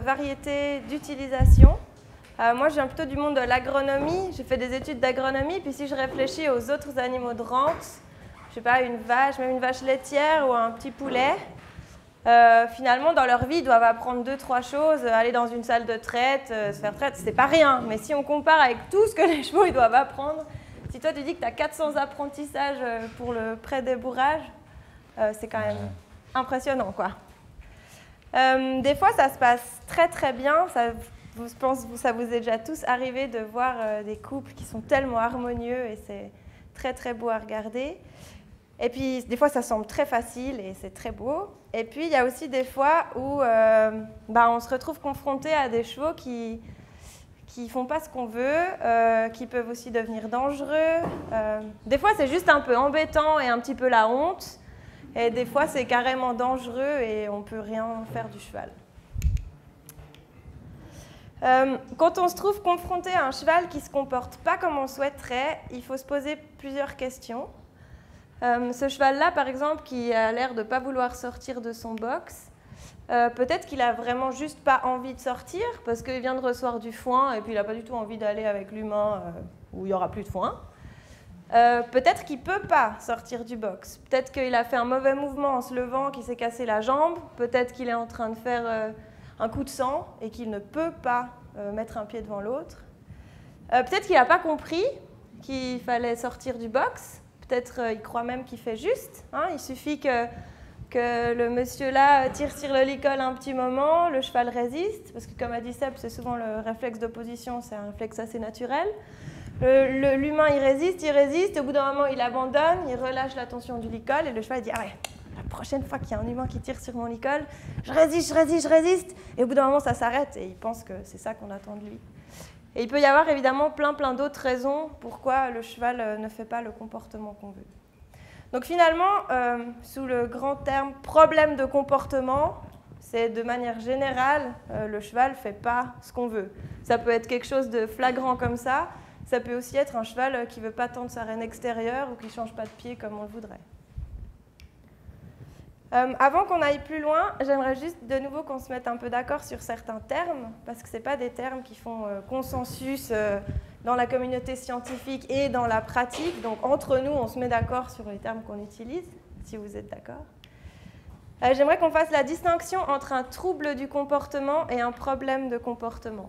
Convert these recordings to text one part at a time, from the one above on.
Variété d'utilisation. Moi, je viens plutôt du monde de l'agronomie. J'ai fait des études d'agronomie. Puis si je réfléchis aux autres animaux de rente, je sais pas, une vache, même une vache laitière ou un petit poulet, finalement, dans leur vie, ils doivent apprendre 2-3 choses. Aller dans une salle de traite, se faire traite, c'est pas rien. Mais si on compare avec tout ce que les chevaux ils doivent apprendre, si toi tu dis que tu as 400 apprentissages pour le pré-débourrage, c'est quand même impressionnant, quoi. Des fois, ça se passe très très bien. Je pense que ça vous est déjà tous arrivé de voir des couples qui sont tellement harmonieux et c'est très très beau à regarder. Et puis, des fois, ça semble très facile et c'est très beau. Et puis, il y a aussi des fois où on se retrouve confronté à des chevaux qui font pas ce qu'on veut, qui peuvent aussi devenir dangereux. Des fois, c'est juste un peu embêtant et un petit peu la honte. Et des fois, c'est carrément dangereux et on ne peut rien faire du cheval. Quand on se trouve confronté à un cheval qui ne se comporte pas comme on souhaiterait, il faut se poser plusieurs questions. Ce cheval-là, par exemple, qui a l'air de ne pas vouloir sortir de son box, peut-être qu'il n'a vraiment juste pas envie de sortir parce qu'il vient de recevoir du foin et puis il n'a pas du tout envie d'aller avec l'humain où il n'y aura plus de foin. Peut-être qu'il ne peut pas sortir du box. Peut-être qu'il a fait un mauvais mouvement en se levant, qu'il s'est cassé la jambe. Peut-être qu'il est en train de faire un coup de sang et qu'il ne peut pas mettre un pied devant l'autre. Peut-être qu'il n'a pas compris qu'il fallait sortir du box. Peut-être il croit même qu'il fait juste. Il suffit que le monsieur là tire sur le licol un petit moment, le cheval résiste. Parce que comme a dit Seb, c'est souvent le réflexe d'opposition, c'est un réflexe assez naturel. L'humain, il résiste, et au bout d'un moment, il abandonne, il relâche la tension du licol, et le cheval dit « Ah ouais, la prochaine fois qu'il y a un humain qui tire sur mon licol, je résiste !» Et au bout d'un moment, ça s'arrête, et il pense que c'est ça qu'on attend de lui. Et il peut y avoir évidemment plein d'autres raisons pourquoi le cheval ne fait pas le comportement qu'on veut. Donc finalement, sous le grand terme « problème de comportement », c'est de manière générale, le cheval ne fait pas ce qu'on veut. Ça peut être quelque chose de flagrant comme ça. Ça peut aussi être un cheval qui ne veut pas tendre sa rêne extérieure ou qui ne change pas de pied comme on le voudrait. Avant qu'on aille plus loin, j'aimerais juste de nouveau qu'on se mette un peu d'accord sur certains termes, parce que ce n'est pas des termes qui font consensus dans la communauté scientifique et dans la pratique. Donc entre nous, on se met d'accord sur les termes qu'on utilise, si vous êtes d'accord. J'aimerais qu'on fasse la distinction entre un trouble du comportement et un problème de comportement.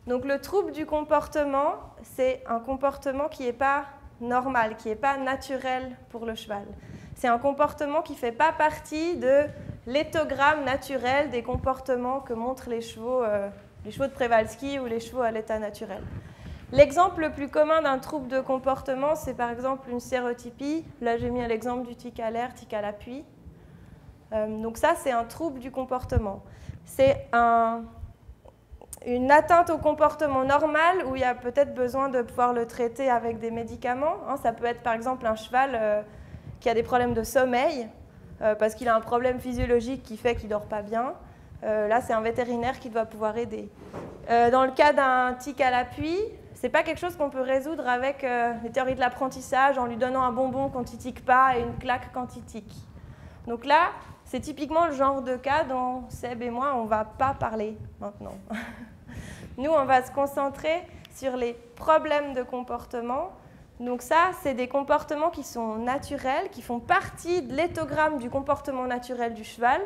Donc le trouble du comportement, c'est un comportement qui n'est pas normal, qui n'est pas naturel pour le cheval. C'est un comportement qui ne fait pas partie de l'éthogramme naturel des comportements que montrent les chevaux de Przewalski ou les chevaux à l'état naturel. L'exemple le plus commun d'un trouble de comportement, c'est par exemple une stéréotypie. Là, j'ai mis l'exemple du tic à l'air, tic à l'appui. Donc ça, c'est un trouble du comportement. C'est une atteinte au comportement normal où il y a peut-être besoin de pouvoir le traiter avec des médicaments. Ça peut être par exemple un cheval qui a des problèmes de sommeil parce qu'il a un problème physiologique qui fait qu'il ne dort pas bien. Là, c'est un vétérinaire qui doit pouvoir aider. Dans le cas d'un tic à l'appui, ce n'est pas quelque chose qu'on peut résoudre avec les théories de l'apprentissage en lui donnant un bonbon quand il ne tique pas et une claque quand il tique. Donc là, c'est typiquement le genre de cas dont Seb et moi, on ne va pas parler maintenant. Nous, on va se concentrer sur les problèmes de comportement. Donc ça, c'est des comportements qui sont naturels, qui font partie de l'éthogramme du comportement naturel du cheval,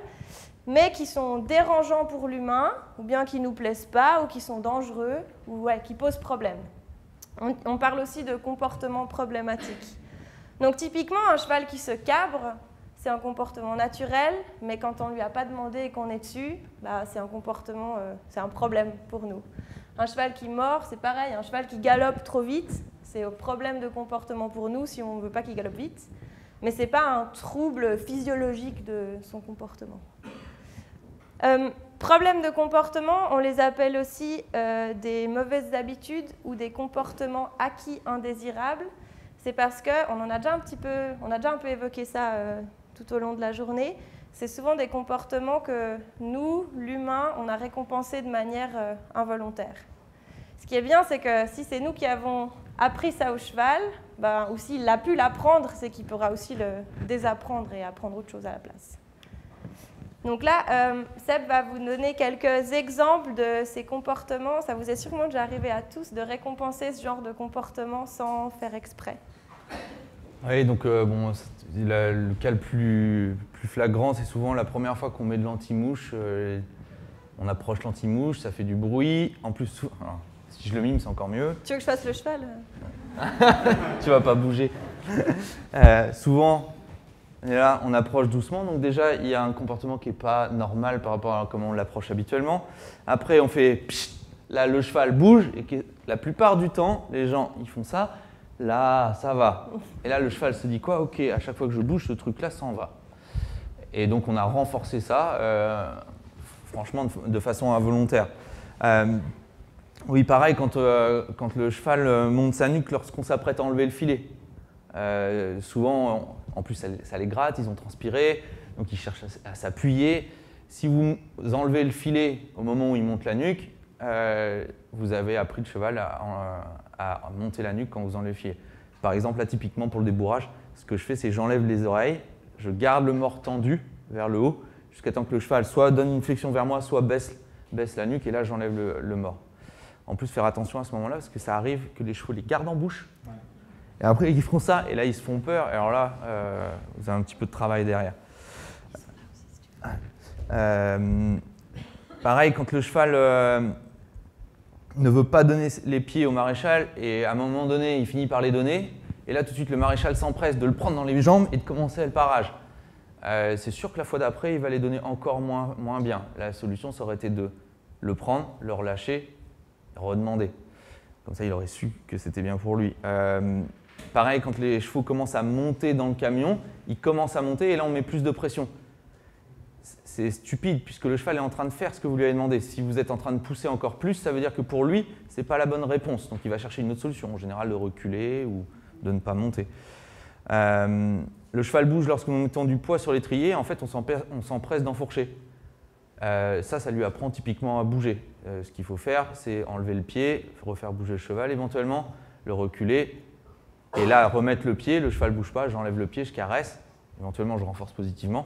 mais qui sont dérangeants pour l'humain, ou bien qui ne nous plaisent pas, ou qui sont dangereux, ou qui posent problème. On parle aussi de comportement problématique. Donc typiquement, un cheval qui se cabre, c'est un comportement naturel, mais quand on ne lui a pas demandé et qu'on est dessus, c'est un comportement, c'est un problème pour nous. Un cheval qui mord, c'est pareil. Un cheval qui galope trop vite, c'est un problème de comportement pour nous si on ne veut pas qu'il galope vite. Mais ce n'est pas un trouble physiologique de son comportement. Problèmes de comportement, on les appelle aussi des mauvaises habitudes ou des comportements acquis indésirables. C'est parce qu'on a déjà un peu évoqué ça tout au long de la journée. C'est souvent des comportements que nous, l'humain, on a récompensés de manière involontaire. Ce qui est bien, c'est que si c'est nous qui avons appris ça au cheval, ou s'il a pu l'apprendre, c'est qu'il pourra aussi le désapprendre et apprendre autre chose à la place. Donc là, Seb va vous donner quelques exemples de ces comportements. Ça vous est sûrement déjà arrivé à tous de récompenser ce genre de comportement sans faire exprès. Oui, donc bon, le cas le plus flagrant, c'est souvent la première fois qu'on met de l'anti-mouche. On approche l'anti-mouche, ça fait du bruit. En plus, alors, si je le mime, c'est encore mieux. Tu veux que je fasse le cheval? Tu vas pas bouger. Souvent, et là, on approche doucement. Donc déjà, il y a un comportement qui n'est pas normal par rapport à comment on l'approche habituellement. Après, on fait pssst, là, le cheval bouge. Et la plupart du temps, les gens, ils font ça. Là, ça va. Et là, le cheval se dit quoi? Ok, à chaque fois que je bouge, ce truc-là s'en va. Et donc, on a renforcé ça, franchement, de façon involontaire. Oui, pareil, quand le cheval monte sa nuque lorsqu'on s'apprête à enlever le filet. Souvent, en plus, ça les gratte, ils ont transpiré, donc ils cherchent à s'appuyer. Si vous enlevez le filet au moment où il monte la nuque, vous avez appris le cheval à monter la nuque quand vous enlevez le filet. Par exemple, là, typiquement pour le débourrage, ce que je fais, c'est j'enlève les oreilles, je garde le mors tendu vers le haut, jusqu'à temps que le cheval soit donne une flexion vers moi, soit baisse la nuque, et là, j'enlève le mors. En plus, faire attention à ce moment-là, parce que ça arrive que les chevaux les gardent en bouche. Ouais. Et après, ils font ça, et là, ils se font peur. Et alors là, vous avez un petit peu de travail derrière. Pareil, quand le cheval ne veut pas donner les pieds au maréchal, et à un moment donné, il finit par les donner, et là, tout de suite, le maréchal s'empresse de le prendre dans les jambes et de commencer le parage. C'est sûr que la fois d'après, il va les donner encore moins bien. La solution, ça aurait été de le prendre, le relâcher, redemander. Comme ça, il aurait su que c'était bien pour lui. Pareil, quand les chevaux commencent à monter dans le camion, ils commencent à monter et là, on met plus de pression. C'est stupide puisque le cheval est en train de faire ce que vous lui avez demandé. Si vous êtes en train de pousser encore plus, ça veut dire que pour lui, ce n'est pas la bonne réponse. Donc, il va chercher une autre solution, en général de reculer ou de ne pas monter. Le cheval bouge lorsque nous mettons du poids sur l'étrier. En fait, on s'empresse d'enfourcher. Ça lui apprend typiquement à bouger. Ce qu'il faut faire, c'est enlever le pied, refaire bouger le cheval éventuellement, le reculer, et là remettre le pied, le cheval ne bouge pas, j'enlève le pied, je caresse, éventuellement je renforce positivement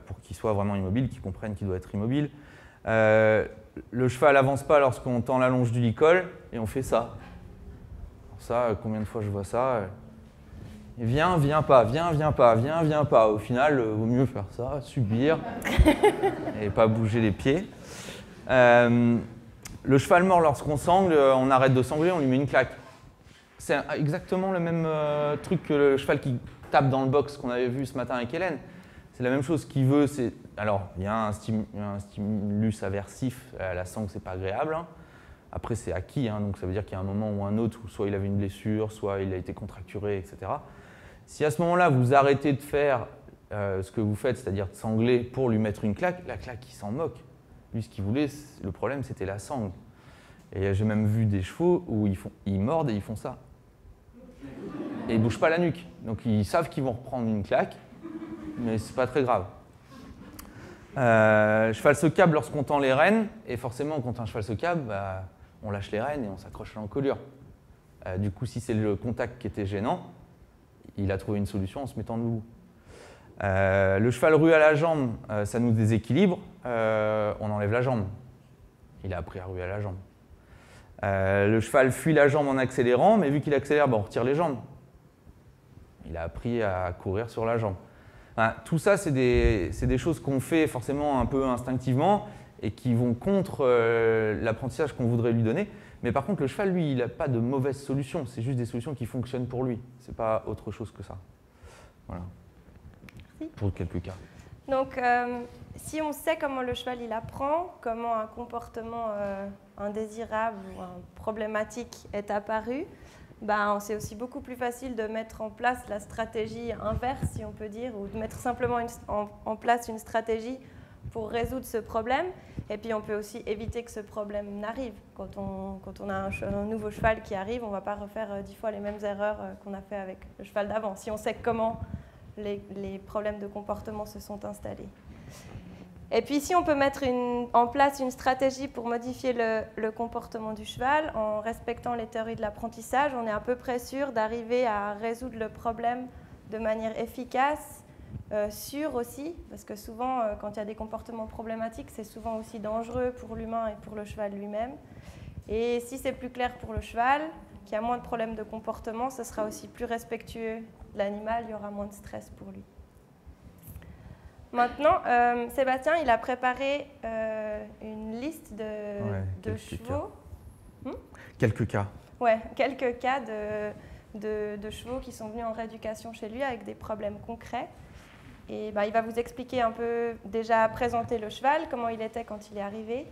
pour qu'il soit vraiment immobile, qu'il comprenne qu'il doit être immobile. Le cheval n'avance pas lorsqu'on tend la longe du licol, et on fait ça. Alors ça, combien de fois je vois ça? Viens, viens pas, viens, viens pas, viens, viens pas. Au final, il vaut mieux faire ça, subir et pas bouger les pieds. Le cheval mort, lorsqu'on sangle, on arrête de sangler, on lui met une claque. C'est exactement le même truc que le cheval qui tape dans le box qu'on avait vu ce matin avec Hélène. C'est la même chose. Ce qu'il veut, c'est… Alors, il y a un stimulus aversif, la sangle, c'est pas agréable. Hein. Après, c'est acquis, hein, donc ça veut dire qu'il y a un moment ou un autre où soit il avait une blessure, soit il a été contracturé, etc. Si à ce moment-là, vous arrêtez de faire ce que vous faites, c'est-à-dire de sangler pour lui mettre une claque, la claque, il s'en moque. Lui, ce qu'il voulait, le problème, c'était la sangle. Et j'ai même vu des chevaux où ils mordent et ils font ça. Et ils ne bougent pas la nuque. Donc, ils savent qu'ils vont reprendre une claque, mais ce n'est pas très grave. Cheval se cabre lorsqu'on tend les rênes. Et forcément, quand un cheval se cabre, on lâche les rênes et on s'accroche à l'encolure. Du coup, si c'est le contact qui était gênant, il a trouvé une solution en se mettant debout. Le cheval rue à la jambe, ça nous déséquilibre, on enlève la jambe. Il a appris à ruer à la jambe. Le cheval fuit la jambe en accélérant, mais vu qu'il accélère, on retire les jambes. Il a appris à courir sur la jambe. Enfin, tout ça, c'est des choses qu'on fait forcément un peu instinctivement et qui vont contre l'apprentissage qu'on voudrait lui donner. Mais par contre, le cheval, lui, il n'a pas de mauvaise solution. C'est juste des solutions qui fonctionnent pour lui. Ce n'est pas autre chose que ça. Voilà. Merci. Pour quelques cas. Donc, si on sait comment le cheval il apprend, comment un comportement indésirable ou problématique est apparu, c'est aussi beaucoup plus facile de mettre en place la stratégie inverse, si on peut dire, ou de mettre simplement en place une stratégie pour résoudre ce problème. Et puis, on peut aussi éviter que ce problème n'arrive. Quand on a un nouveau cheval qui arrive, on ne va pas refaire 10 fois les mêmes erreurs qu'on a fait avec le cheval d'avant, si on sait comment les problèmes de comportement se sont installés. Et puis ici, on peut mettre en place une stratégie pour modifier le comportement du cheval. En respectant les théories de l'apprentissage, on est à peu près sûr d'arriver à résoudre le problème de manière efficace sûr aussi, parce que souvent, quand il y a des comportements problématiques, c'est souvent aussi dangereux pour l'humain et pour le cheval lui-même. Et si c'est plus clair pour le cheval, qu'il y a moins de problèmes de comportement, ce sera aussi plus respectueux de l'animal, il y aura moins de stress pour lui. Maintenant, Sébastien, il a préparé une liste de chevaux. Quelques cas. Ouais, quelques cas de chevaux qui sont venus en rééducation chez lui avec des problèmes concrets. Et il va vous expliquer un peu, déjà présenter le cheval, comment il était quand il est arrivé,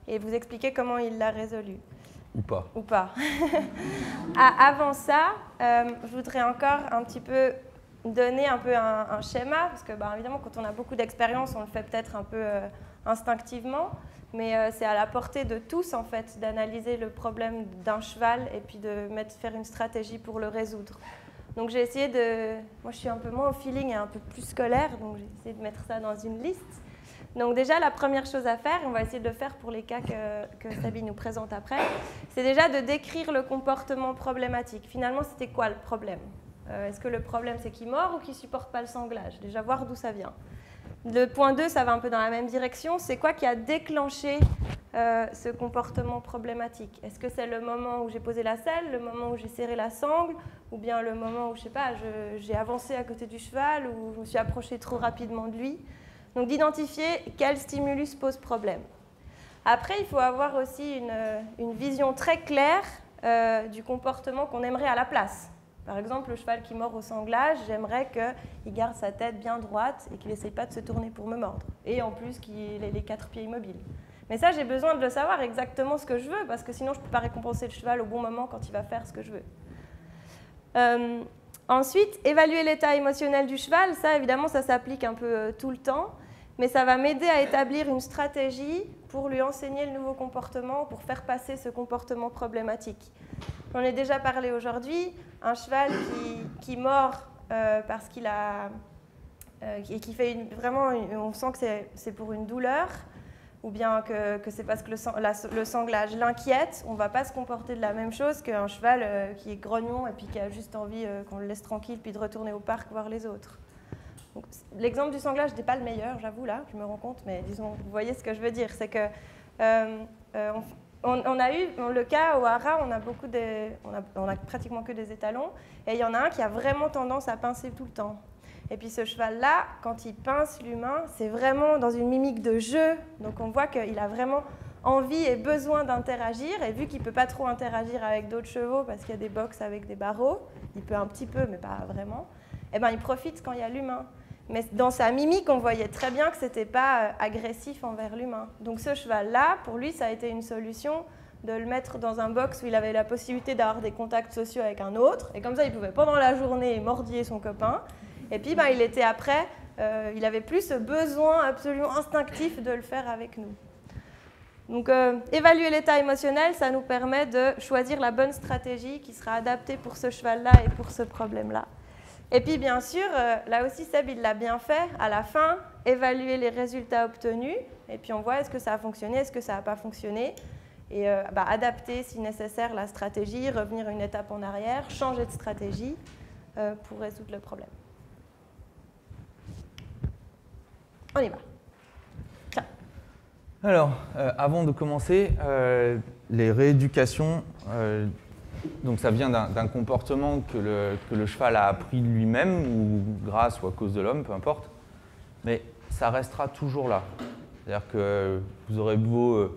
et vous expliquer comment il l'a résolu. Ou pas. Ou pas. Avant ça, je voudrais encore un petit peu donner un peu un schéma, parce que évidemment, quand on a beaucoup d'expérience, on le fait peut-être un peu instinctivement, mais c'est à la portée de tous, en fait, d'analyser le problème d'un cheval et puis de faire une stratégie pour le résoudre. Donc j'ai essayé de... Moi, je suis un peu moins au feeling et un peu plus scolaire, donc j'ai essayé de mettre ça dans une liste. Donc déjà, la première chose à faire, on va essayer de le faire pour les cas que Sabi nous présente après, c'est déjà de décrire le comportement problématique. Finalement, c'était quoi le problème? Est-ce que le problème, c'est qu'il mord ou qu'il ne supporte pas le sanglage? Déjà, voir d'où ça vient. Le point 2, ça va un peu dans la même direction. C'est quoi qui a déclenché ce comportement problématique? Est-ce que c'est le moment où j'ai posé la selle, le moment où j'ai serré la sangle, ou bien le moment où, je sais pas, j'ai avancé à côté du cheval, ou je me suis approchée trop rapidement de lui? Donc d'identifier quel stimulus pose problème. Après, il faut avoir aussi une vision très claire du comportement qu'on aimerait à la place. Par exemple, le cheval qui mord au sanglage, j'aimerais qu'il garde sa tête bien droite et qu'il n'essaye pas de se tourner pour me mordre. Et en plus, qu'il ait les 4 pieds immobiles. Mais ça, j'ai besoin de le savoir exactement ce que je veux, parce que sinon, je ne peux pas récompenser le cheval au bon moment quand il va faire ce que je veux. Ensuite, évaluer l'état émotionnel du cheval. Ça, évidemment, ça s'applique un peu tout le temps. Mais ça va m'aider à établir une stratégie pour lui enseigner le nouveau comportement, pour faire passer ce comportement problématique. J'en ai déjà parlé aujourd'hui. Un cheval qui mord parce qu'il a... qui fait vraiment... on sent que c'est pour une douleur, ou bien que c'est parce que le sanglage l'inquiète, on ne va pas se comporter de la même chose qu'un cheval qui est grognon et puis qui a juste envie qu'on le laisse tranquille puis de retourner au parc voir les autres. L'exemple du sanglage n'était pas le meilleur, j'avoue, là, je me rends compte, mais disons, vous voyez ce que je veux dire, c'est que on a eu le cas au Hara, on a pratiquement que des étalons, et il y en a un qui a vraiment tendance à pincer tout le temps. Et puis ce cheval-là, quand il pince l'humain, c'est vraiment dans une mimique de jeu, donc on voit qu'il a vraiment envie et besoin d'interagir, et vu qu'il ne peut pas trop interagir avec d'autres chevaux parce qu'il y a des boxes avec des barreaux, il peut un petit peu, mais pas vraiment, et il profite quand il y a l'humain. Mais dans sa mimique, on voyait très bien que ce n'était pas agressif envers l'humain. Donc ce cheval-là, pour lui, ça a été une solution de le mettre dans un box où il avait la possibilité d'avoir des contacts sociaux avec un autre. Et comme ça, il pouvait pendant la journée mordiller son copain. Et puis, il était après, il avait plus ce besoin absolument instinctif de le faire avec nous. Donc évaluer l'état émotionnel, ça nous permet de choisir la bonne stratégie qui sera adaptée pour ce cheval-là et pour ce problème-là. Et puis bien sûr, là aussi Seb il l'a bien fait, à la fin, évaluer les résultats obtenus, et puis on voit est-ce que ça a fonctionné, est-ce que ça n'a pas fonctionné, et adapter si nécessaire la stratégie, revenir une étape en arrière, changer de stratégie pour résoudre le problème. On y va. Tiens. Alors, avant de commencer, les rééducations... donc ça vient d'un comportement que le cheval a appris de lui-même, ou grâce ou à cause de l'homme, peu importe, mais ça restera toujours là. C'est-à-dire que vous aurez beau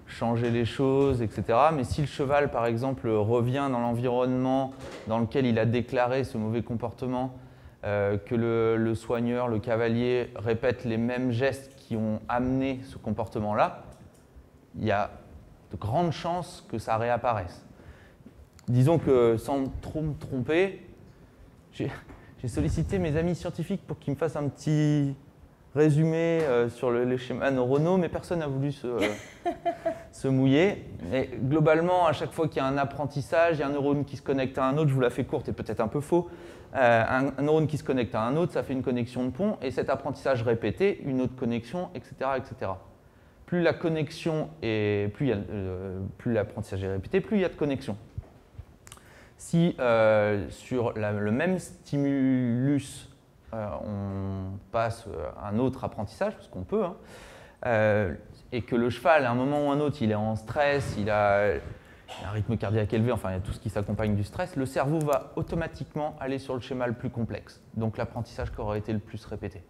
changer les choses, etc., mais si le cheval, par exemple, revient dans l'environnement dans lequel il a déclaré ce mauvais comportement, que le soigneur, le cavalier répète les mêmes gestes qui ont amené ce comportement-là, il y a de grandes chances que ça réapparaisse. Disons que, sans trop me tromper, j'ai sollicité mes amis scientifiques pour qu'ils me fassent un petit résumé sur les schémas neuronaux, mais personne n'a voulu se mouiller. Et globalement, à chaque fois qu'il y a un apprentissage, il y a un neurone qui se connecte à un autre, je vous la fais courte et peut-être un peu faux, un neurone qui se connecte à un autre, ça fait une connexion de pont, et cet apprentissage répété, une autre connexion, etc. etc. Plus la connexion est, plus l'apprentissage est répété, plus il y a de connexion. Si sur le même stimulus, on passe un autre apprentissage, parce qu'on peut, et que le cheval, à un moment ou un autre, il est en stress, il a un rythme cardiaque élevé, enfin il y a tout ce qui s'accompagne du stress, le cerveau va automatiquement aller sur le schéma le plus complexe, donc l'apprentissage qui aura été le plus répété.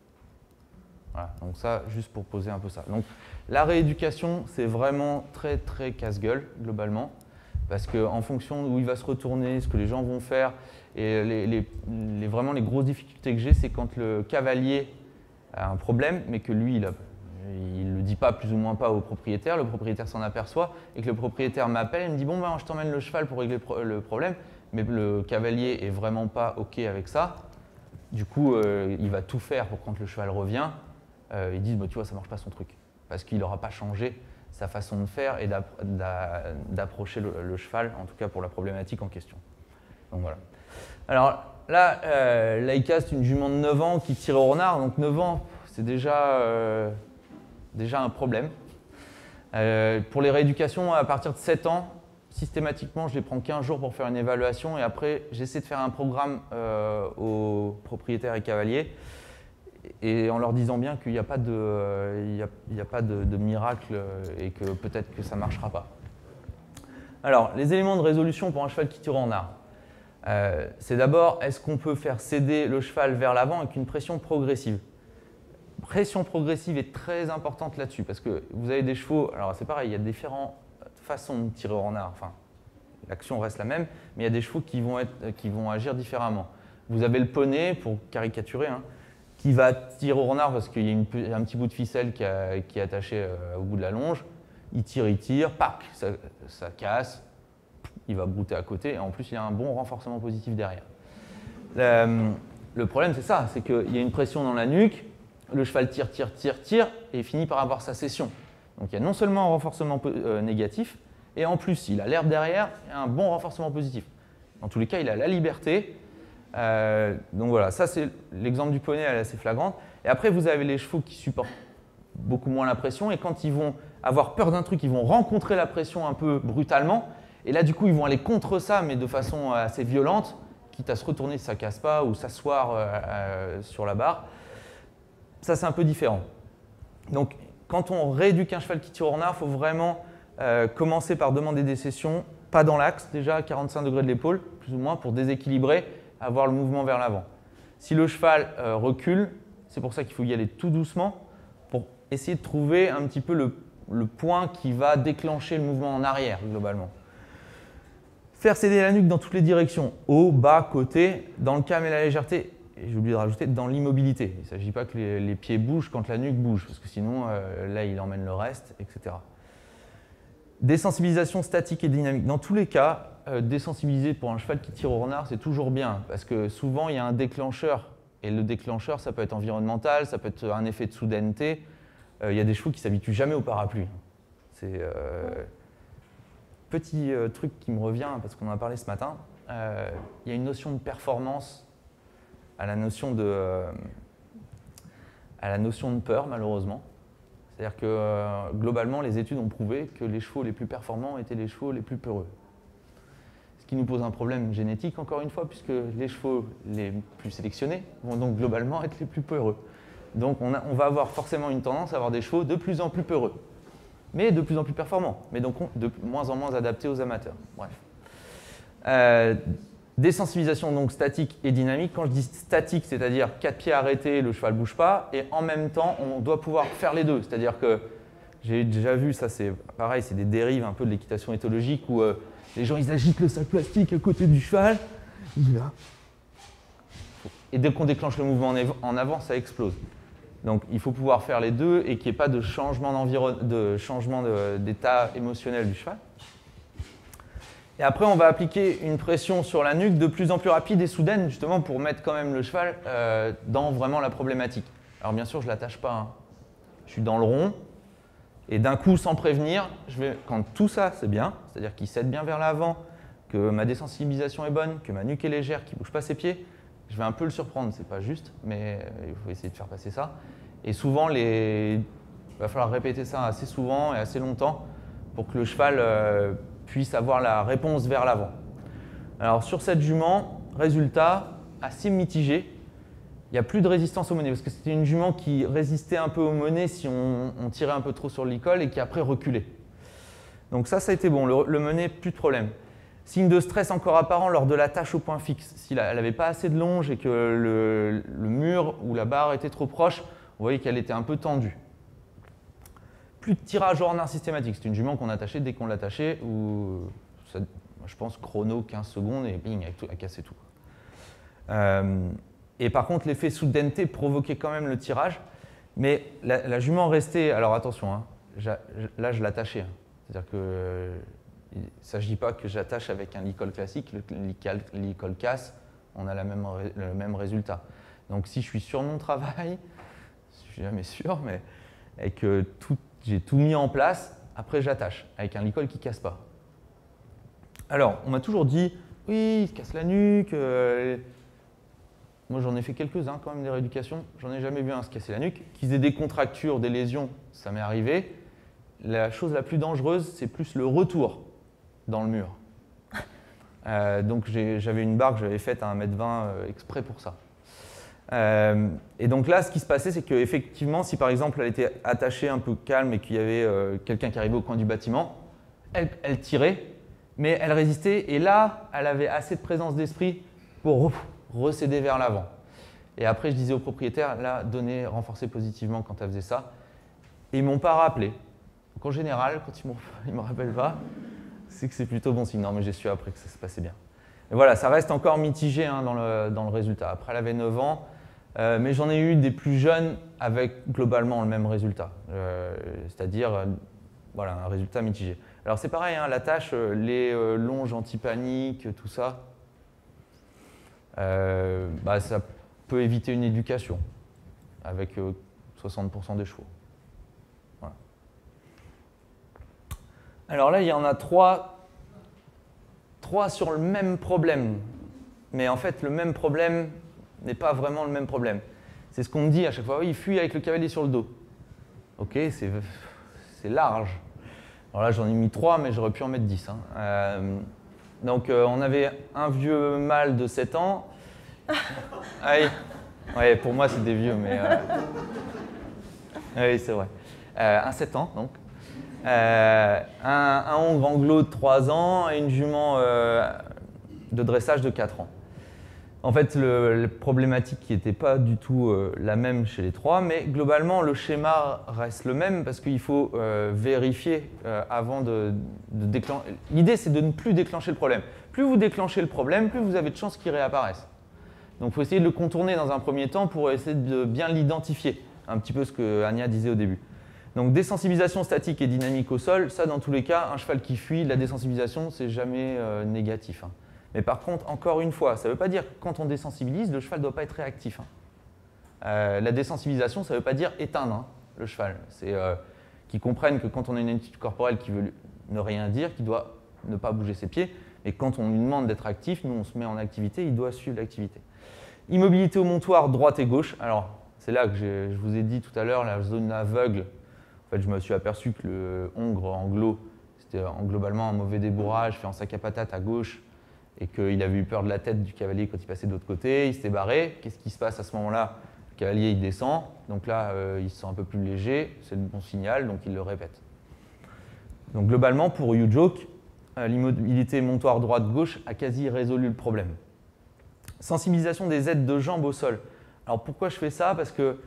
Voilà, donc ça, juste pour poser un peu ça. Donc la rééducation, c'est vraiment très très casse-gueule, globalement, parce qu'en fonction d'où il va se retourner, ce que les gens vont faire, et vraiment les grosses difficultés que j'ai, c'est quand le cavalier a un problème, mais que lui, il ne le dit pas, plus ou moins pas au propriétaire, le propriétaire s'en aperçoit, et que le propriétaire m'appelle et me dit « Bon, ben, je t'emmène le cheval pour régler le problème », mais le cavalier est vraiment pas OK avec ça. Du coup, il va tout faire pour quand le cheval revient, ils disent bah, « Tu vois, ça ne marche pas son truc », parce qu'il n'aura pas changé sa façon de faire et d'approcher le cheval, en tout cas pour la problématique en question. Donc voilà. Alors là, Laïka, c'est une jument de 9 ans qui tire au renard, donc 9 ans, c'est déjà un problème. Pour les rééducations, à partir de 7 ans, systématiquement, je les prends 15 jours pour faire une évaluation et après, j'essaie de faire un programme aux propriétaires et cavaliers et en leur disant bien qu'il n'y a pas de miracle et que peut-être que ça ne marchera pas. Alors, les éléments de résolution pour un cheval qui tire en renard. C'est d'abord, est-ce qu'on peut faire céder le cheval vers l'avant avec une pression progressive? Pression progressive est très importante là-dessus parce que vous avez des chevaux, alors c'est pareil, il y a différentes façons de tirer au renard, enfin l'action reste la même, mais il y a des chevaux qui vont agir différemment. Vous avez le poney, pour caricaturer, qui va tirer au renard parce qu'il y a un petit bout de ficelle qui est attaché au bout de la longe, il tire, pac, ça casse, il va brouter à côté et en plus il y a un bon renforcement positif derrière. Le problème c'est ça, c'est qu'il y a une pression dans la nuque, le cheval tire et il finit par avoir sa cession. Donc il y a non seulement un renforcement négatif, et en plus, il a l'herbe derrière, et un bon renforcement positif. Dans tous les cas, il a la liberté. Donc voilà, ça c'est l'exemple du poney, elle est assez flagrante. Et après, vous avez les chevaux qui supportent beaucoup moins la pression, et quand ils vont avoir peur d'un truc, ils vont rencontrer la pression un peu brutalement, et là du coup, ils vont aller contre ça, mais de façon assez violente, quitte à se retourner si ça ne casse pas, ou s'asseoir sur la barre. Ça, c'est un peu différent. Donc, quand on rééduque un cheval qui tire au renard, il faut vraiment commencer par demander des cessions, pas dans l'axe, déjà à 45 degrés de l'épaule, plus ou moins, pour déséquilibrer, avoir le mouvement vers l'avant. Si le cheval recule, c'est pour ça qu'il faut y aller tout doucement, pour essayer de trouver un petit peu le point qui va déclencher le mouvement en arrière, globalement. Faire céder la nuque dans toutes les directions, haut, bas, côté, dans le calme et la légèreté. Et j'ai oublié de rajouter dans l'immobilité. Il ne s'agit pas que les pieds bougent quand la nuque bouge, parce que sinon, là, il emmène le reste, etc. Désensibilisation statique et dynamique. Dans tous les cas, désensibiliser pour un cheval qui tire au renard, c'est toujours bien, parce que souvent, il y a un déclencheur. Et le déclencheur, ça peut être environnemental, ça peut être un effet de soudaineté. Il y a des chevaux qui ne s'habituent jamais au parapluie. C'est petit truc qui me revient, parce qu'on en a parlé ce matin. Il y a une notion de performance à la notion de peur, malheureusement. C'est-à-dire que globalement, les études ont prouvé que les chevaux les plus performants étaient les chevaux les plus peureux. Ce qui nous pose un problème génétique, encore une fois, puisque les chevaux les plus sélectionnés vont donc globalement être les plus peureux. Donc on va avoir forcément une tendance à avoir des chevaux de plus en plus peureux, mais de plus en plus performants, mais donc de moins en moins adaptés aux amateurs. Bref. Désensibilisation donc statique et dynamique. Quand je dis statique, c'est-à-dire 4 pieds arrêtés, le cheval ne bouge pas, et en même temps, on doit pouvoir faire les deux. C'est-à-dire que j'ai déjà vu, ça c'est pareil, c'est des dérives un peu de l'équitation éthologique où les gens ils agitent le sac plastique à côté du cheval, et dès qu'on déclenche le mouvement en avant, ça explose. Donc il faut pouvoir faire les deux et qu'il n'y ait pas de changement d'état émotionnel du cheval. Et après, on va appliquer une pression sur la nuque de plus en plus rapide et soudaine, justement pour mettre quand même le cheval dans vraiment la problématique. Alors bien sûr, je ne l'attache pas. Je suis dans le rond, et d'un coup, sans prévenir, quand tout ça, c'est bien, c'est-à-dire qu'il cède bien vers l'avant, que ma désensibilisation est bonne, que ma nuque est légère, qu'il ne bouge pas ses pieds, je vais un peu le surprendre. C'est pas juste, mais il faut essayer de faire passer ça. Et souvent, il va falloir répéter ça assez souvent et assez longtemps pour que le cheval puisse avoir la réponse vers l'avant. Alors sur cette jument, résultat assez mitigé. Il n'y a plus de résistance au monnet parce que c'était une jument qui résistait un peu au monnet si on tirait un peu trop sur le licol et qui après reculait. Donc ça a été bon. Le monnet, plus de problème. Signe de stress encore apparent lors de l'attache au point fixe. Si elle n'avait pas assez de longe et que le mur ou la barre était trop proche, vous voyez qu'elle était un peu tendue. Plus de tirage horaire systématique. C'est une jument qu'on attachait dès qu'on l'attachait, ou je pense chrono 15 secondes et bing, elle cassait tout. Et par contre, l'effet soudaineté provoquait quand même le tirage, mais la jument restait. Alors attention, hein, là je l'attachais. Hein. C'est-à-dire que il ne s'agit pas que j'attache avec un licol classique, le licol casse, on a le même résultat. Donc si je suis sur mon travail, je ne suis jamais sûr, mais et que j'ai tout mis en place, après j'attache avec un licol qui ne casse pas. Alors, on m'a toujours dit, oui, il se casse la nuque. Moi, j'en ai fait quelques-uns quand même des rééducations. J'en ai jamais vu un se casser la nuque. Qu'ils aient des contractures, des lésions, ça m'est arrivé. La chose la plus dangereuse, c'est plus le retour dans le mur. Donc j'avais une barre que j'avais faite à 1,20 m exprès pour ça. Et donc là, ce qui se passait, c'est qu'effectivement, si par exemple elle était attachée un peu calme et qu'il y avait quelqu'un qui arrivait au coin du bâtiment, elle tirait, mais elle résistait. Et là, elle avait assez de présence d'esprit pour recéder vers l'avant. Et après, je disais au propriétaire, là, renforcer positivement quand elle faisait ça. Et ils ne m'ont pas rappelé. Donc en général, quand ils ne me rappellent pas, c'est que c'est plutôt bon signe. Non, mais j'ai su après que ça se passait bien. Et voilà, ça reste encore mitigé hein, dans le résultat. Après, elle avait 9 ans, mais j'en ai eu des plus jeunes avec globalement le même résultat. C'est-à-dire, voilà, un résultat mitigé. Alors c'est pareil, hein, l'attache, les longes anti-panique, tout ça, ça peut éviter une éducation avec 60% des chevaux. Voilà. Alors là, il y en a trois sur le même problème. Mais en fait, le même problème n'est pas vraiment le même problème. C'est ce qu'on me dit à chaque fois. Oui, il fuit avec le cavalier sur le dos. Ok, c'est large. Alors là, j'en ai mis 3, mais j'aurais pu en mettre 10. Hein. Donc, on avait un vieux mâle de 7 ans. Ah oui. Ouais, pour moi, c'est des vieux, mais... Oui, c'est vrai. Un 7 ans, donc. Un hongre anglo de 3 ans et une jument de dressage de 4 ans. En fait, la problématique qui n'était pas du tout la même chez les trois, mais globalement, le schéma reste le même parce qu'il faut vérifier avant de déclencher. L'idée, c'est de ne plus déclencher le problème. Plus vous déclenchez le problème, plus vous avez de chances qu'il réapparaisse. Donc, il faut essayer de le contourner dans un premier temps pour essayer de bien l'identifier. Un petit peu ce que Anya disait au début. Donc, désensibilisation statique et dynamique au sol, ça, dans tous les cas, un cheval qui fuit, la désensibilisation, c'est jamais négatif. Hein. Mais par contre, encore une fois, ça ne veut pas dire que quand on désensibilise, le cheval ne doit pas être réactif. Hein. La désensibilisation, ça ne veut pas dire éteindre hein, le cheval. C'est qu'ils comprennent que quand on a une attitude corporelle qui veut ne rien dire, qu'il doit ne pas bouger ses pieds. Et quand on lui demande d'être actif, nous, on se met en activité, il doit suivre l'activité. Immobilité au montoir, droite et gauche. Alors, c'est là que je vous ai dit tout à l'heure, la zone aveugle. En fait, je me suis aperçu que le hongre anglo, c'était globalement un mauvais débourrage fait en sac à patates à gauche et qu'il avait eu peur de la tête du cavalier quand il passait de l'autre côté. Il s'était barré. Qu'est-ce qui se passe à ce moment-là? Le cavalier, il descend. Donc là, il se sent un peu plus léger. C'est le bon signal, donc il le répète. Donc globalement, pour YouJoke, l'immobilité montoir droite-gauche a quasi résolu le problème. Sensibilisation des aides de jambes au sol. Alors pourquoi je fais ça? Parce que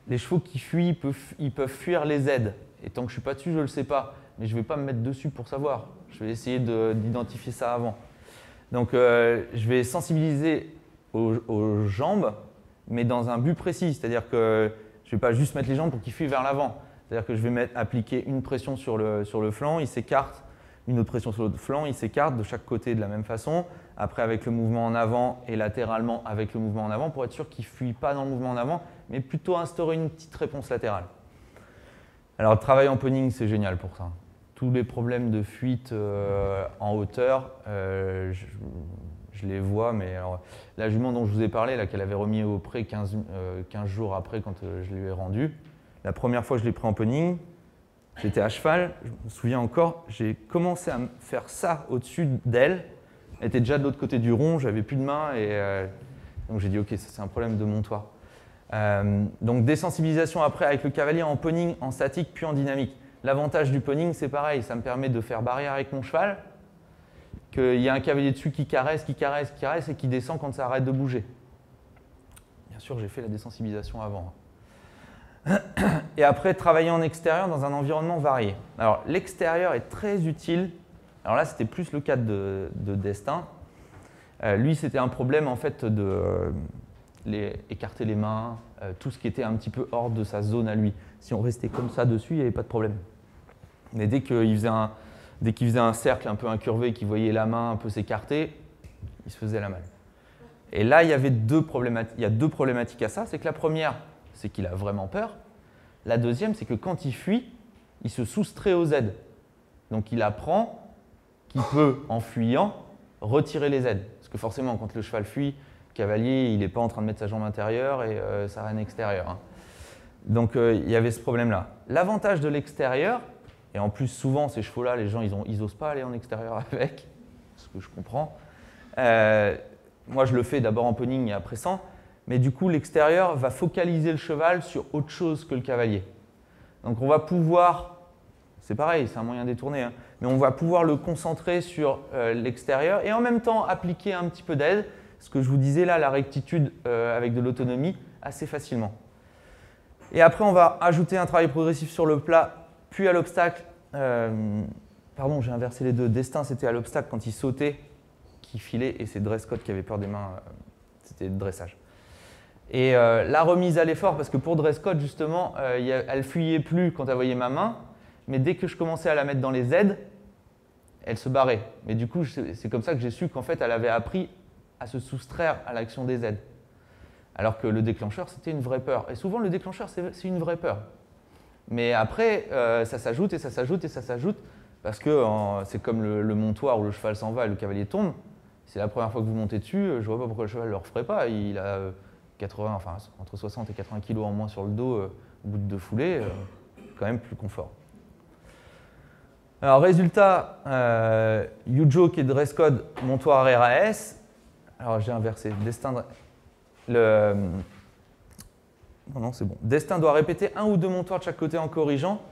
les chevaux qui fuient, ils peuvent fuir les aides. Et tant que je ne suis pas dessus, je ne le sais pas. Mais je ne vais pas me mettre dessus pour savoir. Je vais essayer d'identifier ça avant. Donc je vais sensibiliser aux jambes, mais dans un but précis. C'est-à-dire que je ne vais pas juste mettre les jambes pour qu'ils fuient vers l'avant. C'est-à-dire que je vais appliquer une pression sur le flanc, il s'écarte. Une autre pression sur l'autre flanc, il s'écarte de chaque côté de la même façon. Après, avec le mouvement en avant et latéralement avec le mouvement en avant pour être sûr qu'il ne fuit pas dans le mouvement en avant, mais plutôt instaurer une petite réponse latérale. Alors, le travail en punning, c'est génial pour ça. Tous les problèmes de fuite en hauteur, je les vois, mais alors, la jument dont je vous ai parlé, qu'elle avait remis au pré 15 jours après quand je lui ai rendu, la première fois que je l'ai pris en punning, j'étais à cheval, je me souviens encore, j'ai commencé à faire ça au-dessus d'elle, Elle était déjà de l'autre côté du rond, j'avais plus de main, et donc j'ai dit ok, ça c'est un problème de montoir. Donc désensibilisation après avec le cavalier en poning, en statique puis en dynamique. L'avantage du poning, c'est pareil, ça me permet de faire barrière avec mon cheval, qu'il y a un cavalier dessus qui caresse et qui descend quand ça arrête de bouger. Bien sûr, j'ai fait la désensibilisation avant. Et après, travailler en extérieur dans un environnement varié. Alors, l'extérieur est très utile. Alors là, c'était plus le cas de Destin. Lui, c'était un problème en fait de écarter les mains, tout ce qui était un petit peu hors de sa zone à lui. Si on restait comme ça dessus, il n'y avait pas de problème. Mais dès qu'il faisait un cercle un peu incurvé et qu'il voyait la main un peu s'écarter, il se faisait la malle. Et là, il y a deux problématiques à ça. C'est que la première, c'est qu'il a vraiment peur. La deuxième, c'est que quand il fuit, il se soustrait aux aides. Donc il apprend qu'il peut, en fuyant, retirer les aides. Parce que forcément, quand le cheval fuit, le cavalier, il n'est pas en train de mettre sa jambe intérieure et sa reine extérieure. Hein. Donc il y avait ce problème-là. L'avantage de l'extérieur, et en plus souvent ces chevaux-là, les gens, ils n'osent pas aller en extérieur avec, ce que je comprends. Moi, je le fais d'abord en poning et après sans. Mais du coup, l'extérieur va focaliser le cheval sur autre chose que le cavalier. Donc on va pouvoir, c'est pareil, c'est un moyen détourné, hein, mais on va pouvoir le concentrer sur l'extérieur et en même temps appliquer un petit peu d'aide, ce que je vous disais là, la rectitude avec de l'autonomie, assez facilement. Et après, on va ajouter un travail progressif sur le plat, puis à l'obstacle. Pardon, j'ai inversé les deux. Destin, c'était à l'obstacle quand il sautait, qui filait, et c'est Drescott qui avait peur des mains, c'était le dressage. Et la remise à l'effort, parce que pour Drescott, justement, elle fuyait plus quand elle voyait ma main, mais dès que je commençais à la mettre dans les aides, elle se barrait. Mais du coup, c'est comme ça que j'ai su qu'en fait, elle avait appris à se soustraire à l'action des aides. Alors que le déclencheur, c'était une vraie peur. Et souvent, le déclencheur, c'est une vraie peur. Mais après, ça s'ajoute et ça s'ajoute et ça s'ajoute, parce que c'est comme le montoir où le cheval s'en va et le cavalier tombe. C'est la première fois que vous montez dessus, je ne vois pas pourquoi le cheval ne le referait pas. Il a entre 60 et 80 kg en moins sur le dos au bout de 2 foulées, quand même plus confort. Alors résultat, U-Joke et Drescott, montoir RAS. Alors j'ai inversé. Non, c'est bon. Destin doit répéter 1 ou 2 montoirs de chaque côté en corrigeant.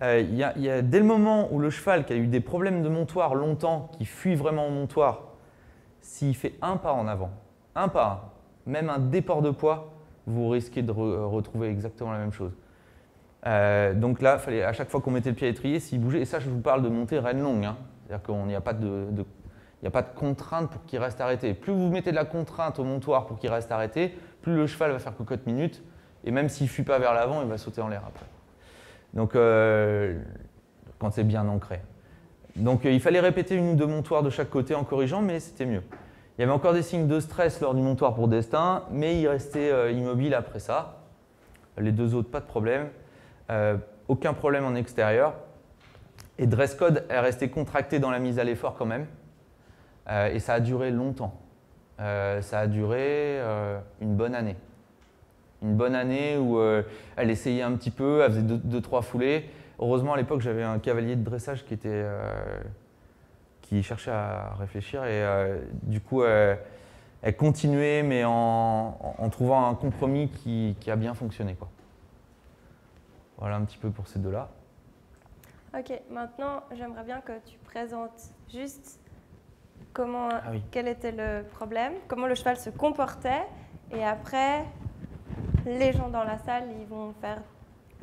Dès le moment où le cheval qui a eu des problèmes de montoir longtemps, qui fuit vraiment au montoir, s'il fait un pas en avant, un pas, même un déport de poids, vous risquez de retrouver exactement la même chose. Donc là, fallait, à chaque fois qu'on mettait le pied à l'étrier, s'il bougeait, et ça je vous parle de montée reine longue, hein. C'est-à-dire qu'il n'y a pas de contrainte pour qu'il reste arrêté. Plus vous mettez de la contrainte au montoir pour qu'il reste arrêté, plus le cheval va faire cocotte minute, et même s'il ne fuit pas vers l'avant, il va sauter en l'air après. Donc, quand c'est bien ancré. Donc, il fallait répéter 1 ou 2 montoirs de chaque côté en corrigeant, mais c'était mieux. Il y avait encore des signes de stress lors du montoir pour Destin, mais il restait immobile après ça. Les 2 autres, pas de problème. Aucun problème en extérieur. Et Drescott est resté contracté dans la mise à l'effort quand même. Et ça a duré longtemps. Ça a duré une bonne année. Une bonne année où elle essayait un petit peu, elle faisait 2-3 foulées. Heureusement, à l'époque, j'avais un cavalier de dressage qui cherchait à réfléchir. Et du coup, elle continuait, mais en trouvant un compromis qui a bien fonctionné, quoi. Voilà un petit peu pour ces deux-là. Ok, maintenant, j'aimerais bien que tu présentes juste quel était le problème, comment le cheval se comportait, et après, les gens dans la salle, ils vont faire